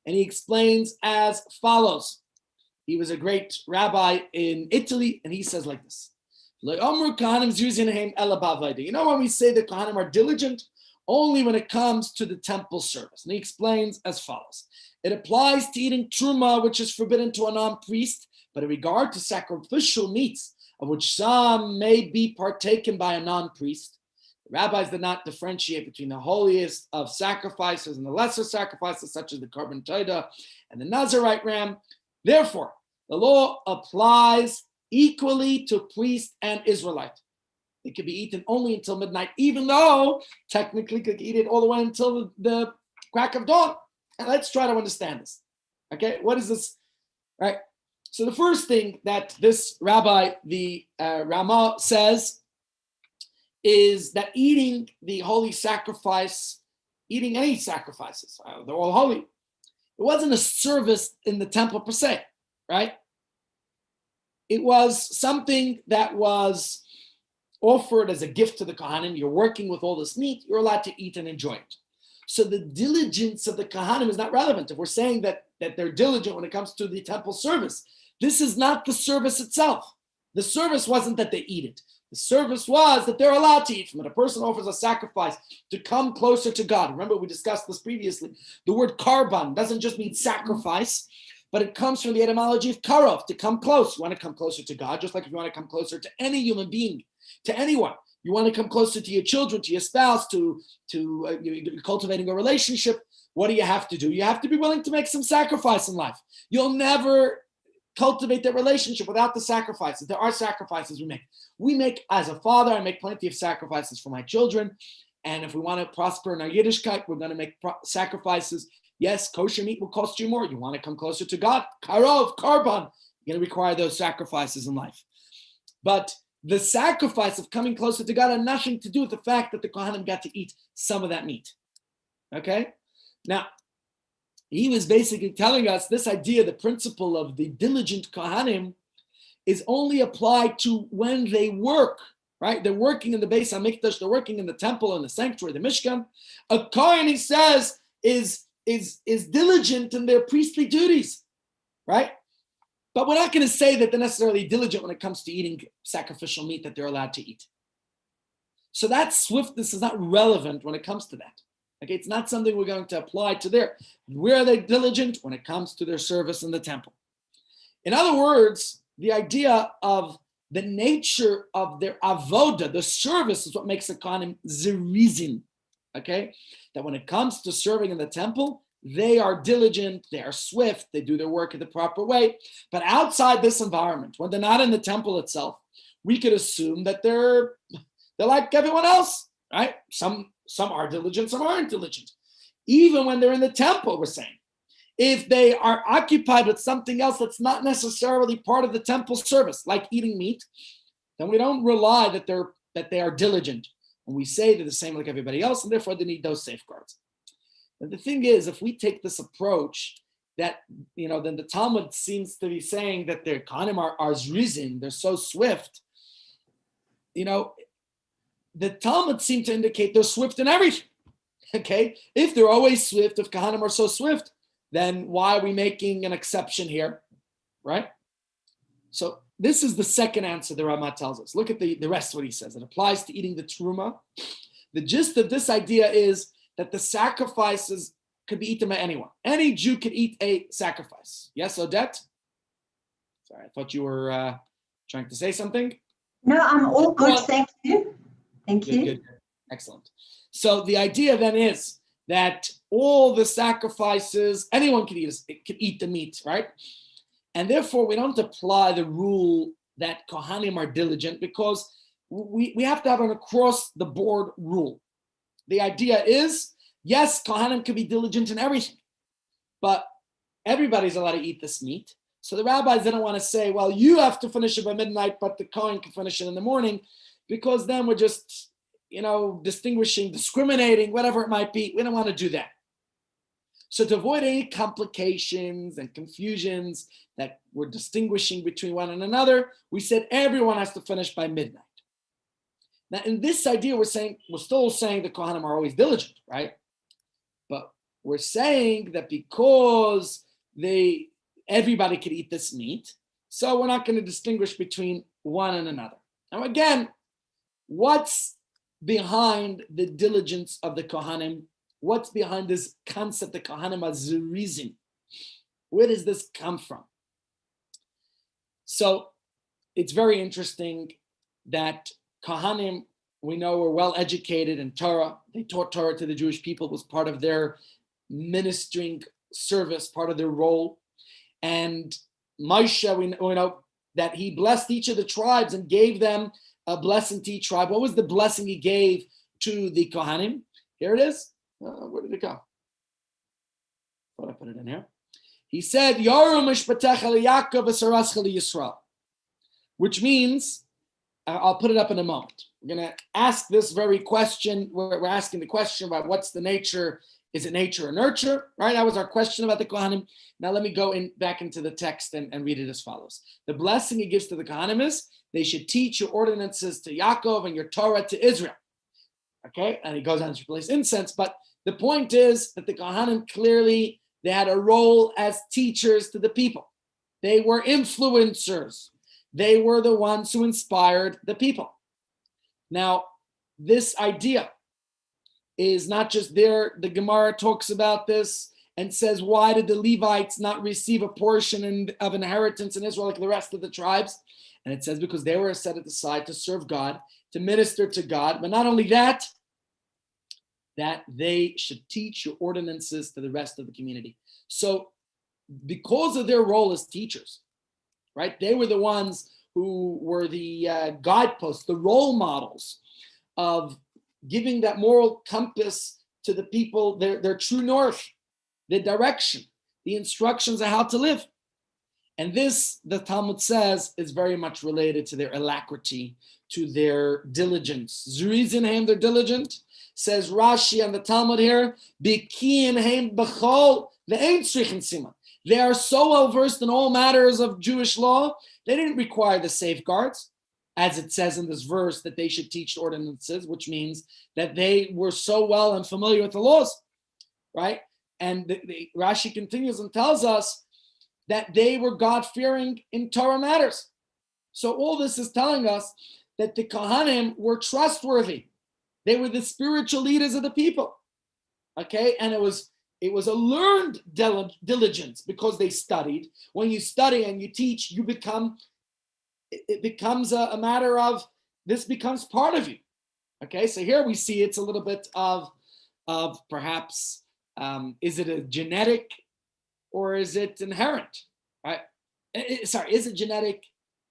and he explains as follows. He was a great rabbi in Italy, and he says like this. You know when we say the Kohanim are diligent? Only when it comes to the temple service. And he explains as follows. It applies to eating truma, which is forbidden to a non-priest, but in regard to sacrificial meats, of which some may be partaken by a non-priest, the rabbis did not differentiate between the holiest of sacrifices and the lesser sacrifices, such as the Korban Todah and the Nazarite ram. Therefore, the law applies equally to priest and Israelite. It could be eaten only until midnight, even though technically could eat it all the way until the crack of dawn. And let's try to understand this. Okay, what is this? All right. So the first thing that this rabbi, the Ramah, says is that eating the holy sacrifice, eating any sacrifices, they're all holy. It wasn't a service in the temple per se, right? It was something that was offered as a gift to the Kohanim. You're working with all this meat, you're allowed to eat and enjoy it. So the diligence of the Kohanim is not relevant. If we're saying that they're diligent when it comes to the temple service, this is not the service itself. The service wasn't that they eat it. The service was that they're allowed to eat from it. A person offers a sacrifice to come closer to God. Remember, we discussed this previously. The word karban doesn't just mean sacrifice, but it comes from the etymology of karov, to come close. You want to come closer to God, just like if you want to come closer to any human being, to anyone. You want to come closer to your children, to your spouse, to cultivating a relationship. What do you have to do? You have to be willing to make some sacrifice in life. You'll never cultivate that relationship without the sacrifices. There are sacrifices we make. We make, as a father, I make plenty of sacrifices for my children. And if we want to prosper in our Yiddishkeit, we're going to make sacrifices. Yes, kosher meat will cost you more. You want to come closer to God. Karov, karban, you're going to require those sacrifices in life. But the sacrifice of coming closer to God had nothing to do with the fact that the Kohanim got to eat some of that meat. Okay? Now, he was basically telling us this idea, the principle of the diligent Kohanim, is only applied to when they work, right? They're working in the Beis HaMikdash, they're working in the temple, in the sanctuary, the Mishkan. A Kohen, he says, is diligent in their priestly duties, right? But we're not going to say that they're necessarily diligent when it comes to eating sacrificial meat that they're allowed to eat. So that swiftness is not relevant when it comes to that. Okay, it's not something we're going to apply to there. Where are they diligent? When it comes to their service in the temple. In other words, the idea of the nature of their avoda, the service, is what makes a kohanim zerizin. Okay, that when it comes to serving in the temple, They are diligent, they are swift, they do their work in the proper way. But outside this environment, when they're not in the temple itself, we could assume that they're like everyone else, right? Some are diligent, some aren't diligent. Even when they're in the temple, we're saying, if they are occupied with something else that's not necessarily part of the temple service, like eating meat, then we don't rely that they are diligent. And we say they're the same like everybody else, and therefore they need those safeguards. And the thing is, if we take this approach, that then the Talmud seems to be saying that their Kohanim are zrizin, they're so swift. The Talmud seems to indicate they're swift in everything. Okay, if they're always swift, if Kohanim are so swift, then why are we making an exception here, right? So this is the second answer the Rama tells us. Look at the rest of what he says. It applies to eating the truma. The gist of this idea is that the sacrifices could be eaten by anyone. Any Jew could eat a sacrifice. Yes, Odette? Sorry, I thought you were trying to say something. No, I'm all good. Thank you. Thank you. Good. Excellent. So the idea then is that all the sacrifices, anyone can eat the meat, right? And therefore, we don't apply the rule that Kohanim are diligent, because we have to have an across-the-board rule. The idea is, yes, Kohanim can be diligent in everything, but everybody's allowed to eat this meat. So the rabbis didn't want to say, well, you have to finish it by midnight, but the Kohen can finish it in the morning, because then we're just, discriminating, whatever it might be. We don't want to do that. So to avoid any complications and confusions that we're distinguishing between one and another, we said everyone has to finish by midnight. Now, in this idea, we're still saying the Kohanim are always diligent, right? But we're saying that because everybody could eat this meat, so we're not going to distinguish between one and another. Now, again, what's behind the diligence of the Kohanim? What's behind this concept that Kohanim are zirizim? Where does this come from? So it's very interesting that Kohanim, we know, were well educated in Torah. They taught Torah to the Jewish people. It was part of their ministering service, part of their role. And Moshe, we know that he blessed each of the tribes and gave them a blessing to each tribe. What was the blessing he gave to the Kohanim? Here it is. Where did it go? Thought I put it in here. He said, Yoru mishpatecha liYaakov v'sarascha liYisrael, which means, I'll put it up in a moment. We're going to ask this very question. We're asking the question about what's the nature. Is it nature or nurture? Right? That was our question about the Kohanim. Now let me go back into the text and read it as follows. The blessing he gives to the Kohanim is, they should teach your ordinances to Yaakov and your Torah to Israel. Okay? And he goes on to place incense. But the point is that the Kohanim clearly, they had a role as teachers to the people. They were influencers. They were the ones who inspired the people. Now, this idea is not just there. The Gemara talks about this and says, why did the Levites not receive a portion of inheritance in Israel like the rest of the tribes? And it says because they were set aside to serve God, to minister to God. But not only that, that they should teach your ordinances to the rest of the community. So because of their role as teachers, right? They were the ones who were the guideposts, the role models of giving that moral compass to the people, their true north, their direction, the instructions on how to live. And this, the Talmud says, is very much related to their alacrity, to their diligence. Zurizin heim, they're diligent. Says Rashi and the Talmud here, Bikiin heim b'chol ve'ein tzrichen siman. They are so well versed in all matters of Jewish law, they didn't require the safeguards, as it says in this verse, that they should teach ordinances, which means that they were so well and familiar with the laws, right? And Rashi continues and tells us that they were God-fearing in Torah matters. So all this is telling us that the Kohanim were trustworthy. They were the spiritual leaders of the people, okay? And it was a learned diligence because they studied. When you study and you teach, it becomes a matter of, this becomes part of you, okay? So here we see it's a little bit of perhaps Is it a genetic or is it inherent? Right? Sorry, is it genetic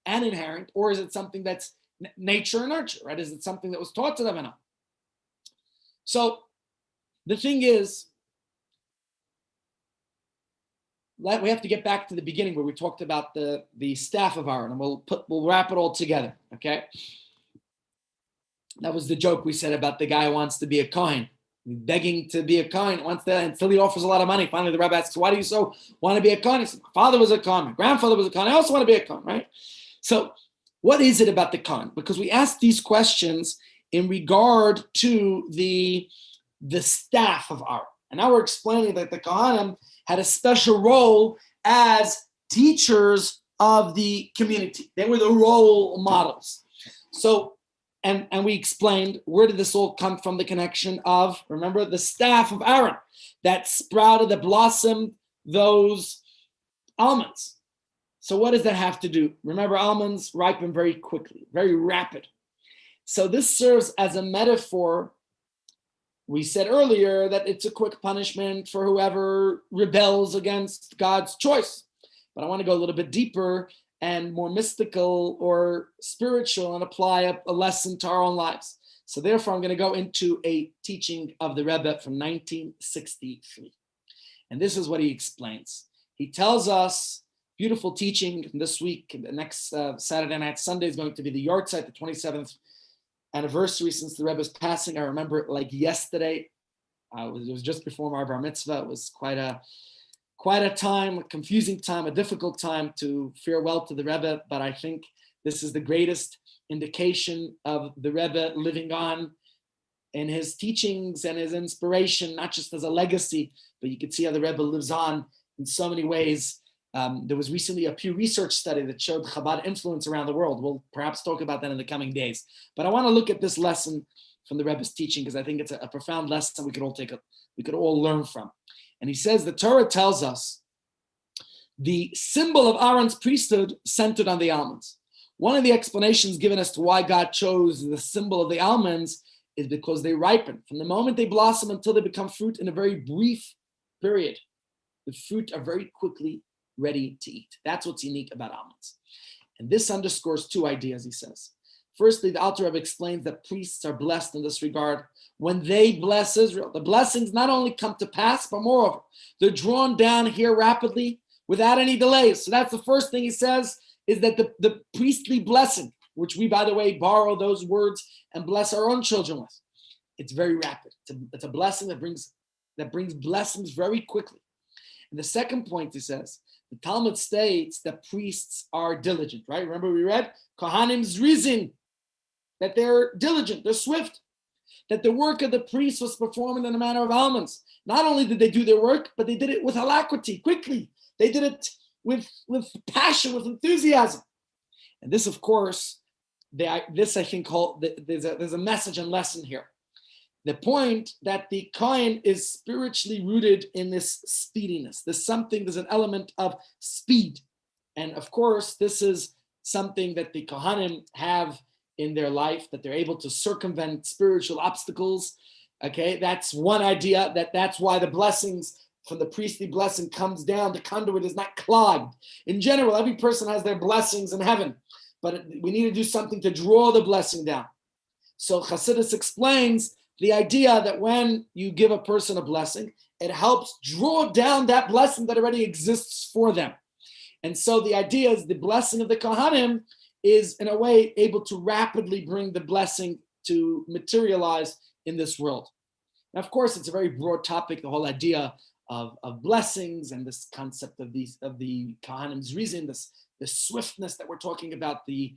and inherent, or is it something that's nature and nurture? Right? Is it something that was taught to them or not? So the thing is, we have to get back to the beginning where we talked about the staff of Aaron, and we'll wrap it all together. Okay. That was the joke we said about the guy who wants to be a Kohen, begging to be a Kohen, until he offers a lot of money. Finally, the rabbi asks, why do you so want to be a Kohen? He said, my father was a Kohen, my grandfather was a Kohen, I also want to be a Kohen, right? So what is it about the Kohen? Because we asked these questions in regard to the staff of Aaron. And now we're explaining that the Kohanim had a special role as teachers of the community. They were the role models. So, and we explained, where did this all come from? The connection of, remember, the staff of Aaron that sprouted, that blossomed those almonds. So what does that have to do? Remember, almonds ripen very quickly, very rapid. So this serves as a metaphor. We said earlier that it's a quick punishment for whoever rebels against God's choice. But I want to go a little bit deeper and more mystical or spiritual and apply a lesson to our own lives. So therefore, I'm going to go into a teaching of the Rebbe from 1963. And this is what he explains. He tells us, beautiful teaching this week, the next Saturday night, Sunday is going to be the Yortzeit, the 27th anniversary since the Rebbe's passing. I remember it like yesterday. It was just before my bar mitzvah. It was quite a time, a confusing time, a difficult time to farewell to the Rebbe. But I think this is the greatest indication of the Rebbe living on in his teachings and his inspiration, not just as a legacy, but you can see how the Rebbe lives on in so many ways. There was recently a Pew Research study that showed Chabad influence around the world. We'll perhaps talk about that in the coming days. But I want to look at this lesson from the Rebbe's teaching because I think it's a profound lesson we could all learn from. And he says the Torah tells us the symbol of Aaron's priesthood centered on the almonds. One of the explanations given as to why God chose the symbol of the almonds is because they ripen. From the moment they blossom until they become fruit in a very brief period, the fruit are very quickly ready to eat. That's what's unique about almonds. And this underscores two ideas, he says. Firstly, the Alter Rebbe explains that priests are blessed in this regard. When they bless Israel, the blessings not only come to pass, but moreover, they're drawn down here rapidly without any delays. So that's the first thing he says, is that the priestly blessing, which we, by the way, borrow those words and bless our own children with, it's very rapid. It's a blessing that brings blessings very quickly. And the second point, he says, the Talmud states that priests are diligent, right? Remember we read, Kohanim Zrizin, that they're diligent, they're swift, that the work of the priest was performed in the manner of almonds. Not only did they do their work, but they did it with alacrity, quickly. They did it with passion, with enthusiasm. And this, of course, I think there's a message and lesson here. The point that the Kohen is spiritually rooted in this speediness. There's an element of speed. And of course, this is something that the Kohanim have in their life, that they're able to circumvent spiritual obstacles. Okay, that's one idea, that's why the blessings from the priestly blessing comes down. The conduit is not clogged. In general, every person has their blessings in heaven, but we need to do something to draw the blessing down. So Chassidus explains the idea that when you give a person a blessing, it helps draw down that blessing that already exists for them. And so the idea is the blessing of the Kohanim is in a way able to rapidly bring the blessing to materialize in this world. Now, of course, it's a very broad topic, the whole idea of blessings and this concept of the Kohanim's reason, the swiftness that we're talking about, the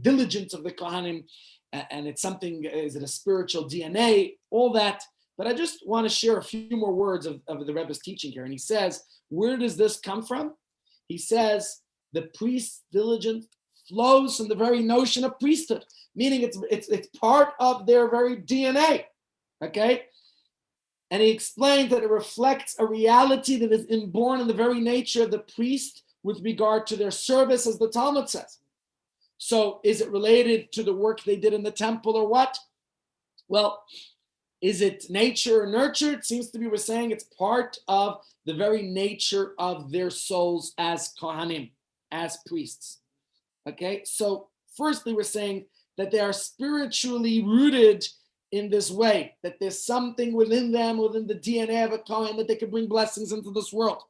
diligence of the Kohanim, and it's something, is it a spiritual DNA, all that. But I just want to share a few more words of the Rebbe's teaching here. And he says, where does this come from? He says, the priest's diligence flows from the very notion of priesthood, meaning it's part of their very DNA, okay? And he explains that it reflects a reality that is inborn in the very nature of the priest with regard to their service, as the Talmud says. So is it related to the work they did in the temple or what? Well, Is it nature or nurture? It seems to be we're saying it's part of the very nature of their souls as kohanim, as priests. Okay, so firstly, we're saying that they are spiritually rooted in this way, that there's something within them, within the DNA of a kohen, that they can bring blessings into this world.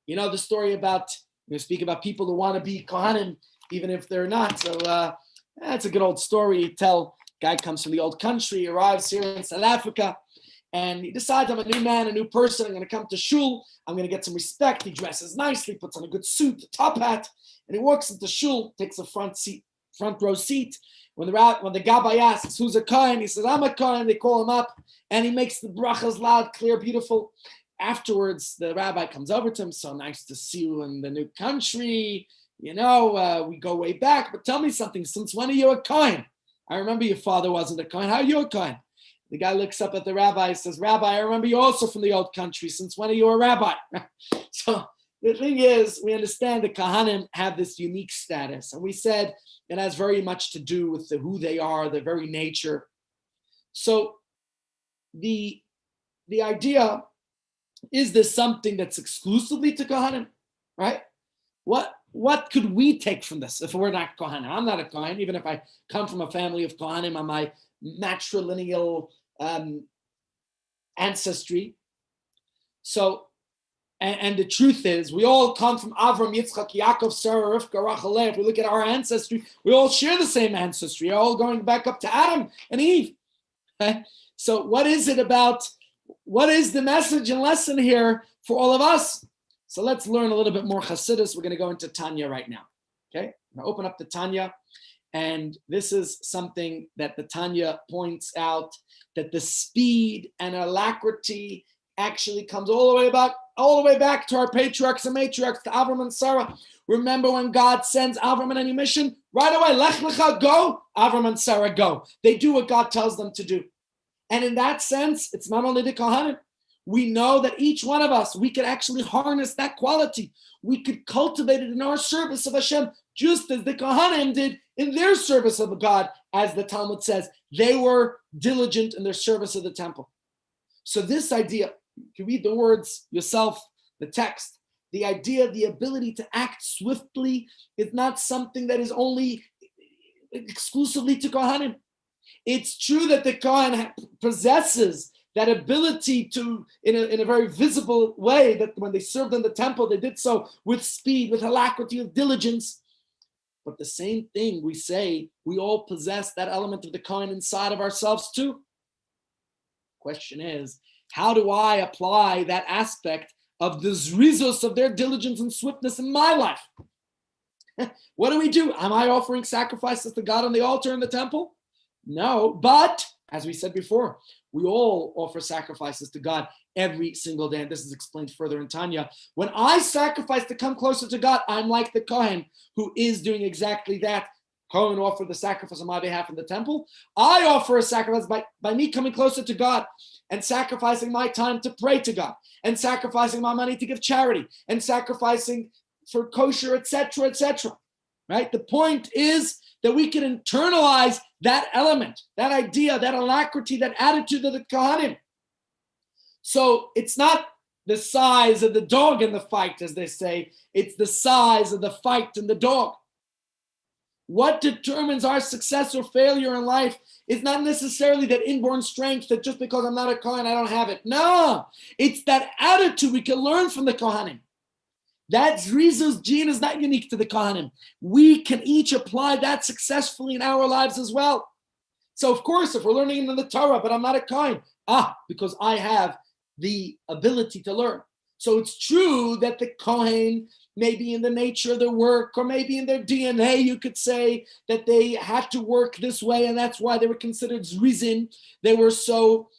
You know the story about, we speak about people who want to be kohanim, even if they're not. So that's a good old story. You tell, guy comes from the old country, arrives here in South Africa, and he decides, I'm a new man, a new person. I'm going to come to shul. I'm going to get some respect. He dresses nicely, puts on a good suit, a top hat, and he walks into shul, takes a front row seat. When the Gabbai asks, who's a kohen? He says, I'm a kohen. They call him up, and he makes the brachas loud, clear, beautiful. Afterwards, the rabbi comes over to him. So nice to see you in the new country. You know, we go way back, but tell me something. Since when are you a kohen? I remember your father wasn't a kohen. How are you a kohen? The guy looks up at the rabbi and says, Rabbi, I remember you also from the old country. Since when are you a rabbi? So the thing is, we understand the Kohanim have this unique status. And we said it has very much to do with who they are, their very nature. So the idea, is this something that's exclusively to Kohanim, right? What could we take from this if we're not Kohanim? I'm not a Kohen, even if I come from a family of Kohanim on my matrilineal ancestry. So, and the truth is, we all come from Avram, Yitzchak, Yaakov, Sarah, Rivka, Rachel. If we look at our ancestry, we all share the same ancestry. We're all going back up to Adam and Eve. Okay? So what is it about, what is the message and lesson here for all of us? So let's learn a little bit more Chassidus. We're going to go into Tanya right now. Okay? I'm going to open up the Tanya. And this is something that the Tanya points out, that the speed and alacrity actually comes all the way back to our patriarchs and matriarchs, to Avram and Sarah. Remember when God sends Avram on any mission? Right away, Lech Lecha, go. Avram and Sarah go. They do what God tells them to do. And in that sense, it's not only the Kohanim. We know that each one of us, we could actually harness that quality. We could cultivate it in our service of Hashem, just as the Kohanim did in their service of God, as the Talmud says. They were diligent in their service of the temple. So this idea, you can read the words yourself, the text, the idea, the ability to act swiftly is not something that is only exclusively to Kohanim. It's true that the Kohen possesses that ability to, in a very visible way, that when they served in the temple, they did so with speed, with alacrity, with diligence. But the same thing we say, we all possess that element of the Kohen inside of ourselves too. Question is, how do I apply that aspect of the zrizos of their diligence and swiftness in my life? What do? Am I offering sacrifices to God on the altar in the temple? No, but as we said before, we all offer sacrifices to God every single day. And this is explained further in Tanya. When I sacrifice to come closer to God, I'm like the Kohen who is doing exactly that. Kohen offered the sacrifice on my behalf in the temple. I offer a sacrifice by me coming closer to God and sacrificing my time to pray to God and sacrificing my money to give charity and sacrificing for kosher, etc., etc. Right? The point is that we can internalize that element, that idea, that alacrity, that attitude of the Kohanim. So it's not the size of the dog in the fight, as they say. It's the size of the fight in the dog. What determines our success or failure in life is not necessarily that inborn strength that just because I'm not a Kohen, I don't have it. No, it's that attitude we can learn from the Kohanim. That Zriza's gene is not unique to the Kohanim. We can each apply that successfully in our lives as well. So of course, if we're learning in the Torah, but I'm not a Kohen, because I have the ability to learn. So it's true that the Kohen, maybe in the nature of their work, or maybe in their DNA, you could say that they had to work this way, and that's why they were considered Zrizin. They were so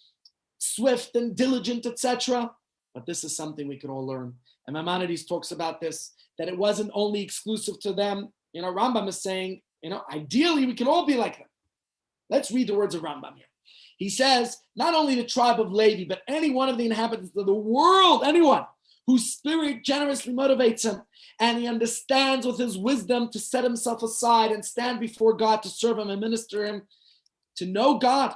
swift and diligent, etc. But this is something we could all learn. And Maimonides talks about this, that it wasn't only exclusive to them. Rambam is saying, ideally we can all be like them. Let's read the words of Rambam here. He says, not only the tribe of Levi, but any one of the inhabitants of the world, anyone whose spirit generously motivates him, and he understands with his wisdom to set himself aside and stand before God to serve him and minister him, to know God.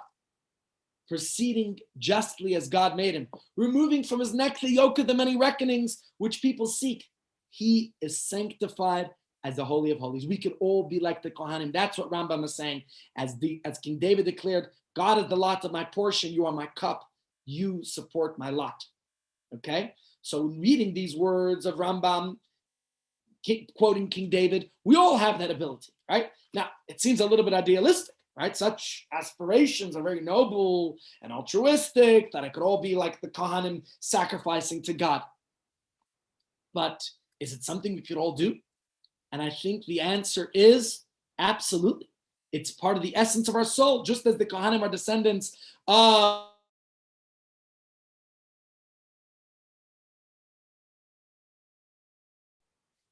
proceeding justly as God made him, removing from his neck the yoke of the many reckonings which people seek. He is sanctified as the Holy of Holies. We could all be like the Kohanim. That's what Rambam is saying. As King David declared, God is the lot of my portion, you are my cup, you support my lot. Okay? So reading these words of Rambam, quoting King David, we all have that ability, right? Now, it seems a little bit idealistic, right? Such aspirations are very noble and altruistic that it could all be like the Kohanim sacrificing to God. But is it something we could all do? And I think the answer is absolutely. It's part of the essence of our soul, just as the Kohanim are descendants of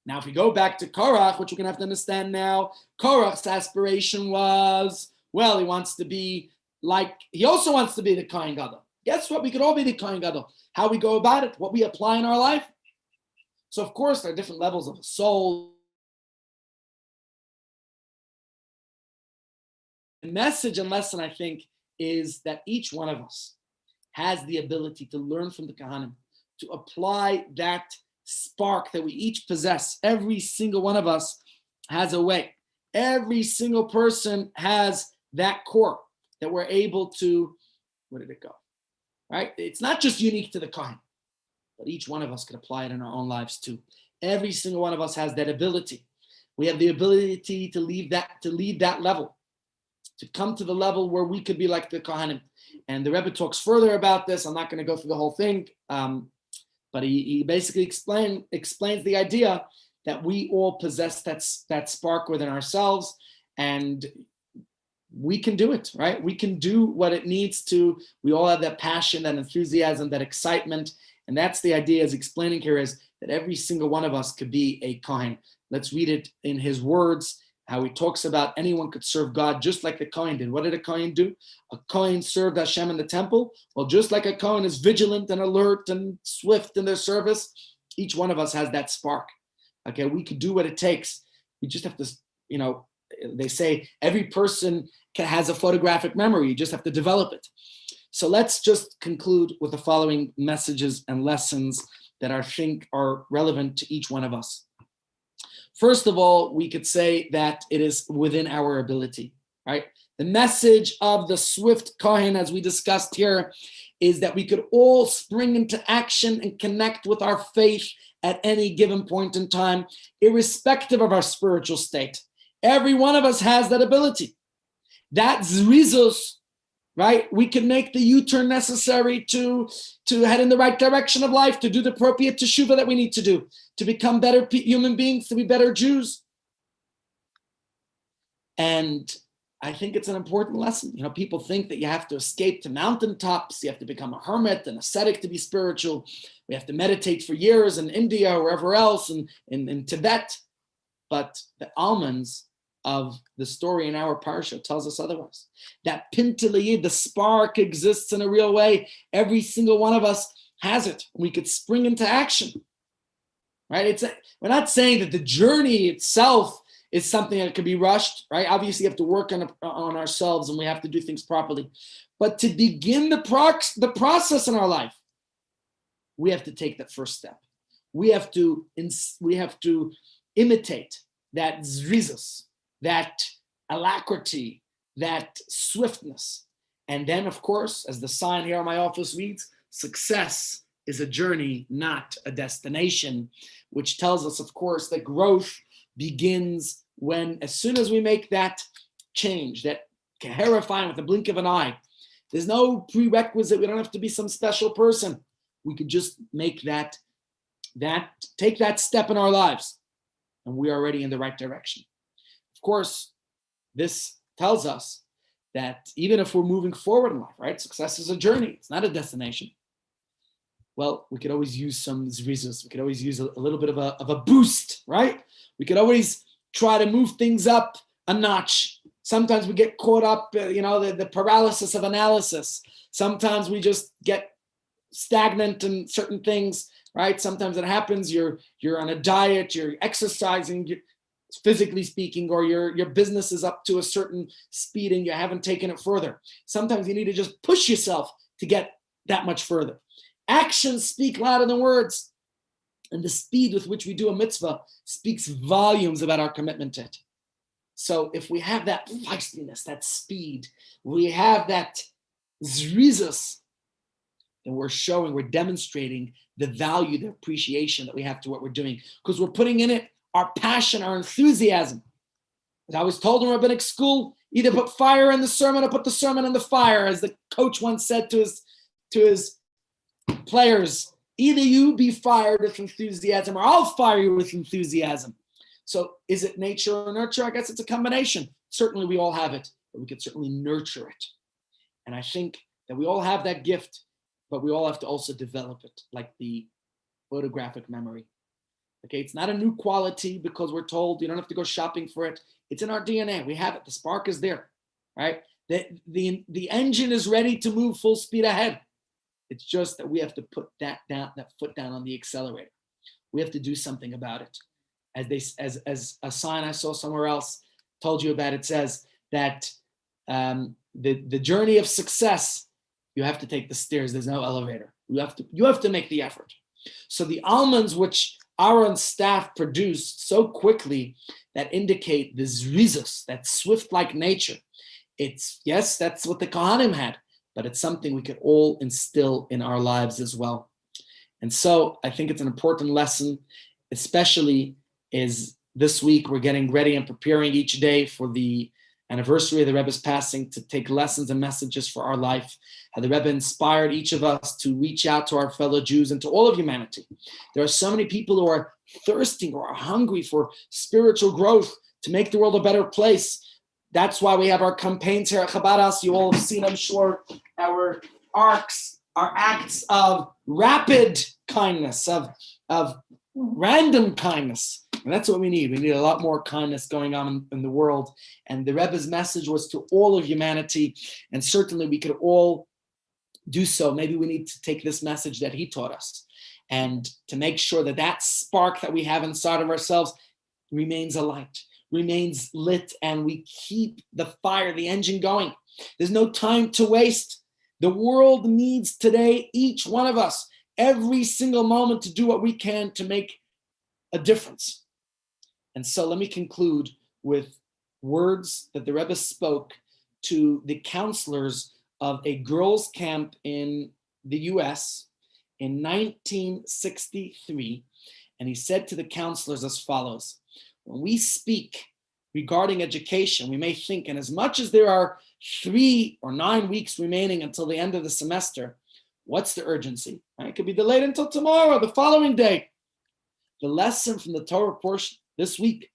Now, if we go back to Korach, which you're going to have to understand now, Korach's aspiration was, well, he also wants to be the Kohen Gadol. Guess what? We could all be the Kohen Gadol. How we go about it, what we apply in our life. So, of course, there are different levels of the soul. The message and lesson, I think, is that each one of us has the ability to learn from the Kohanim, to apply that spark that we each possess. Every single one of us has a way. Every single person has that core that we're able to, where did it go? Right? It's not just unique to the Kohen, but each one of us can apply it in our own lives too. Every single one of us has that ability. We have the ability to lead that level, to come to the level where we could be like the Kohanim. And the Rebbe talks further about this. I'm not going to go through the whole thing. But he basically explains the idea that we all possess that spark within ourselves, and we can do it, right? We can do what it needs to. We all have that passion, that enthusiasm, that excitement, and that's the idea is explaining here is that every single one of us could be a Kohen. Let's read it in his words, how he talks about anyone could serve God just like the Kohen did. What did a Kohen do? A Kohen served Hashem in the temple. Well, just like a Kohen is vigilant and alert and swift in their service, each one of us has that spark. Okay, we could do what it takes. We just have to, they say every person has a photographic memory. You just have to develop it. So let's just conclude with the following messages and lessons that I think are relevant to each one of us. First of all, we could say that it is within our ability, right? The message of the swift Kohen, as we discussed here, is that we could all spring into action and connect with our faith at any given point in time, irrespective of our spiritual state. Every one of us has that ability. That zrizos, right? We can make the U-turn necessary to head in the right direction of life, to do the appropriate teshuvah that we need to do, to become better human beings, to be better Jews. And I think it's an important lesson. People think that you have to escape to mountaintops, you have to become a hermit, an ascetic to be spiritual. We have to meditate for years in India or wherever else, in Tibet. But the almonds of the story in our parsha tells us otherwise. That pintalayid, the spark, exists in a real way. Every single one of us has it. We could spring into action, right? We're not saying that the journey itself is something that could be rushed, right? Obviously, you have to work on ourselves and we have to do things properly. But to begin the process in our life, we have to take that first step. We have to imitate that zrizos, that alacrity, that swiftness. And then, of course, as the sign here on my office reads, success is a journey, not a destination, which tells us, of course, that growth begins when, as soon as we make that change, that clarifying with the blink of an eye, there's no prerequisite. We don't have to be some special person. We could just make take that step in our lives, and we're already in the right direction. Of course, this tells us that even if we're moving forward in life, right? Success is a journey. It's not a destination. Well, we could always use some zrizos. We could always use a little bit of a boost, right? We could always try to move things up a notch. Sometimes we get caught up, the paralysis of analysis. Sometimes we just get stagnant in certain things, right? Sometimes it happens. You're on a diet, you're exercising. physically speaking, or your business is up to a certain speed and you haven't taken it further. Sometimes you need to just push yourself to get that much further. Actions speak louder than words. And the speed with which we do a mitzvah speaks volumes about our commitment to it. So if we have that feistiness, that speed, we have that zrizus, then we're demonstrating the value, the appreciation that we have to what we're doing, because we're putting in it our passion, our enthusiasm. As I was told in rabbinic school, either put fire in the sermon or put the sermon in the fire, as the coach once said to his players. Either you be fired with enthusiasm or I'll fire you with enthusiasm. So is it nature or nurture? I guess it's a combination. Certainly we all have it, but we could certainly nurture it. And I think that we all have that gift, but we all have to also develop it, like the photographic memory. Okay, it's not a new quality because we're told you don't have to go shopping for it. It's in our DNA. We have it. The spark is there, right? The engine is ready to move full speed ahead. It's just that we have to put that foot down on the accelerator. We have to do something about it. As a sign I saw somewhere else told you about, it says that the journey of success, you have to take the stairs. There's no elevator. You have to make the effort. So the almonds which Aaron's staff produced so quickly that indicate the zrizus, that swift-like nature. Yes, that's what the Kohanim had, but it's something we could all instill in our lives as well. And so I think it's an important lesson, especially is this week we're getting ready and preparing each day for the anniversary of the Rebbe's passing, to take lessons and messages for our life. How the Rebbe inspired each of us to reach out to our fellow Jews and to all of humanity. There are so many people who are thirsting or are hungry for spiritual growth, to make the world a better place. That's why we have our campaigns here at Chabad. You all have seen, I'm sure, our arcs, our acts of rapid kindness, of random kindness. And that's what we need. We need a lot more kindness going on in the world. And the Rebbe's message was to all of humanity. And certainly we could all do so. Maybe we need to take this message that he taught us and to make sure that that spark that we have inside of ourselves remains alight, remains lit, and we keep the fire, the engine going. There's no time to waste. The world needs today, each one of us, every single moment, to do what we can to make a difference. And so let me conclude with words that the Rebbe spoke to the counselors of a girls' camp in the US in 1963. And he said to the counselors as follows: when we speak regarding education, we may think, and as much as there are 3 or 9 weeks remaining until the end of the semester, what's the urgency? Right? It could be delayed until tomorrow, the following day. The lesson from the Torah portion this week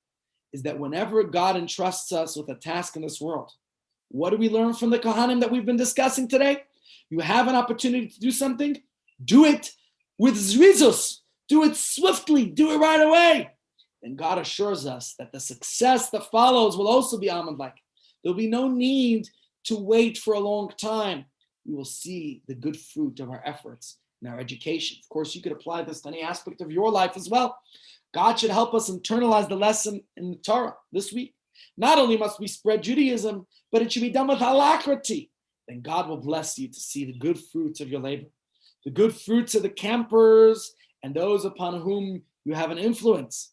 is that whenever God entrusts us with a task in this world, what do we learn from the Kohanim that we've been discussing today? You have an opportunity to do something, do it with zrizus, do it swiftly, do it right away. And God assures us that the success that follows will also be almond-like. There'll be no need to wait for a long time. We will see the good fruit of our efforts in our education. Of course, you could apply this to any aspect of your life as well. God should help us internalize the lesson in the Torah this week. Not only must we spread Judaism, but it should be done with alacrity. Then God will bless you to see the good fruits of your labor, the good fruits of the campers and those upon whom you have an influence.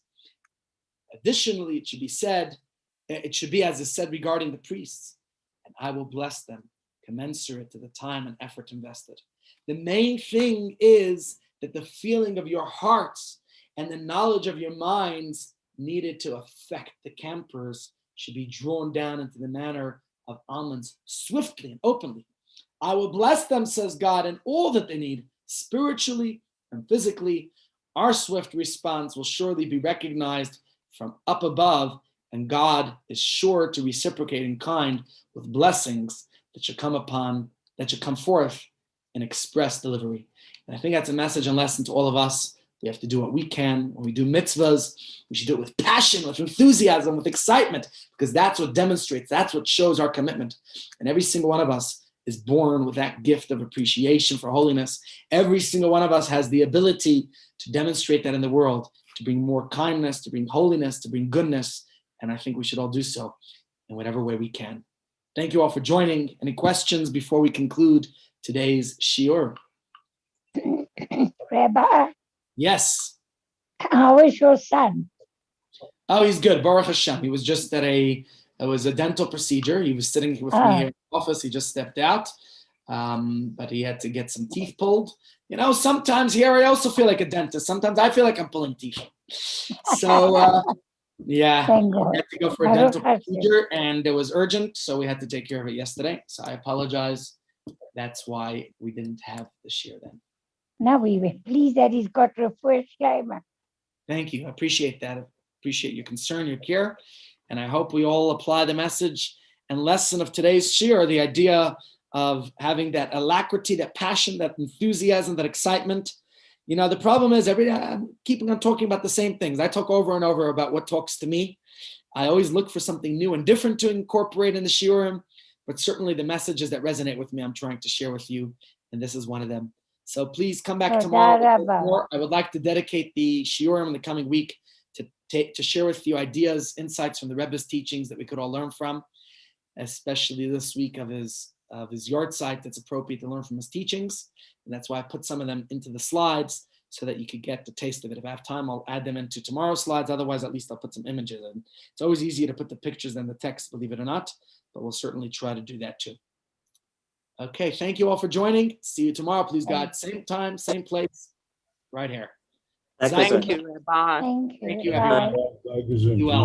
Additionally, it should be as is said regarding the priests, and I will bless them commensurate to the time and effort invested. The main thing is that the feeling of your hearts and the knowledge of your minds needed to affect the campers should be drawn down into the manner of almonds swiftly and openly. I will bless them, says God, in all that they need, spiritually and physically. Our swift response will surely be recognized from up above, and God is sure to reciprocate in kind with blessings that should come forth in express delivery. And I think that's a message and lesson to all of us. We have to do what we can. When we do mitzvahs, we should do it with passion, with enthusiasm, with excitement, because that's what demonstrates, that's what shows our commitment. And every single one of us is born with that gift of appreciation for holiness. Every single one of us has the ability to demonstrate that in the world, to bring more kindness, to bring holiness, to bring goodness And I think we should all do so in whatever way we can. Thank you all for joining. Any questions before we conclude today's shiur? Rabbi, Yes. how is your son? Oh, he's good. Baruch Hashem. He was just it was a dental procedure. He was sitting with me here in the office. He just stepped out. But he had to get some teeth pulled. You know, sometimes here I also feel like a dentist. Sometimes I feel like I'm pulling teeth. So, yeah, Thank we God. had to go for a dental procedure and it was urgent. So we had to take care of it yesterday. So I apologize. That's why we didn't have the shiur then. Now we were pleased that he's got refuah shleima. Thank you. I appreciate that. I appreciate your concern, your care. And I hope we all apply the message and lesson of today's shiur, the idea of having that alacrity, that passion, that enthusiasm, that excitement. You know, the problem is I'm keeping on talking about the same things. I talk over and over about what talks to me. I always look for something new and different to incorporate in the shiurim, but certainly the messages that resonate with me, I'm trying to share with you, and this is one of them. So please come back tomorrow. I would like to dedicate the shiurim in the coming week to share with you ideas, insights from the Rebbe's teachings that we could all learn from, especially this week of his yard site that's appropriate to learn from his teachings. And that's why I put some of them into the slides so that you could get the taste of it. If I have time, I'll add them into tomorrow's slides. Otherwise, at least I'll put some images in. It's always easier to put the pictures than the text, believe it or not, but we'll certainly try to do that too. Okay, thank you all for joining. See you tomorrow, please God. Same time, same place, right here. Thank you, Rabbi. Thank you. Thank you, Bye. everyone. Be well.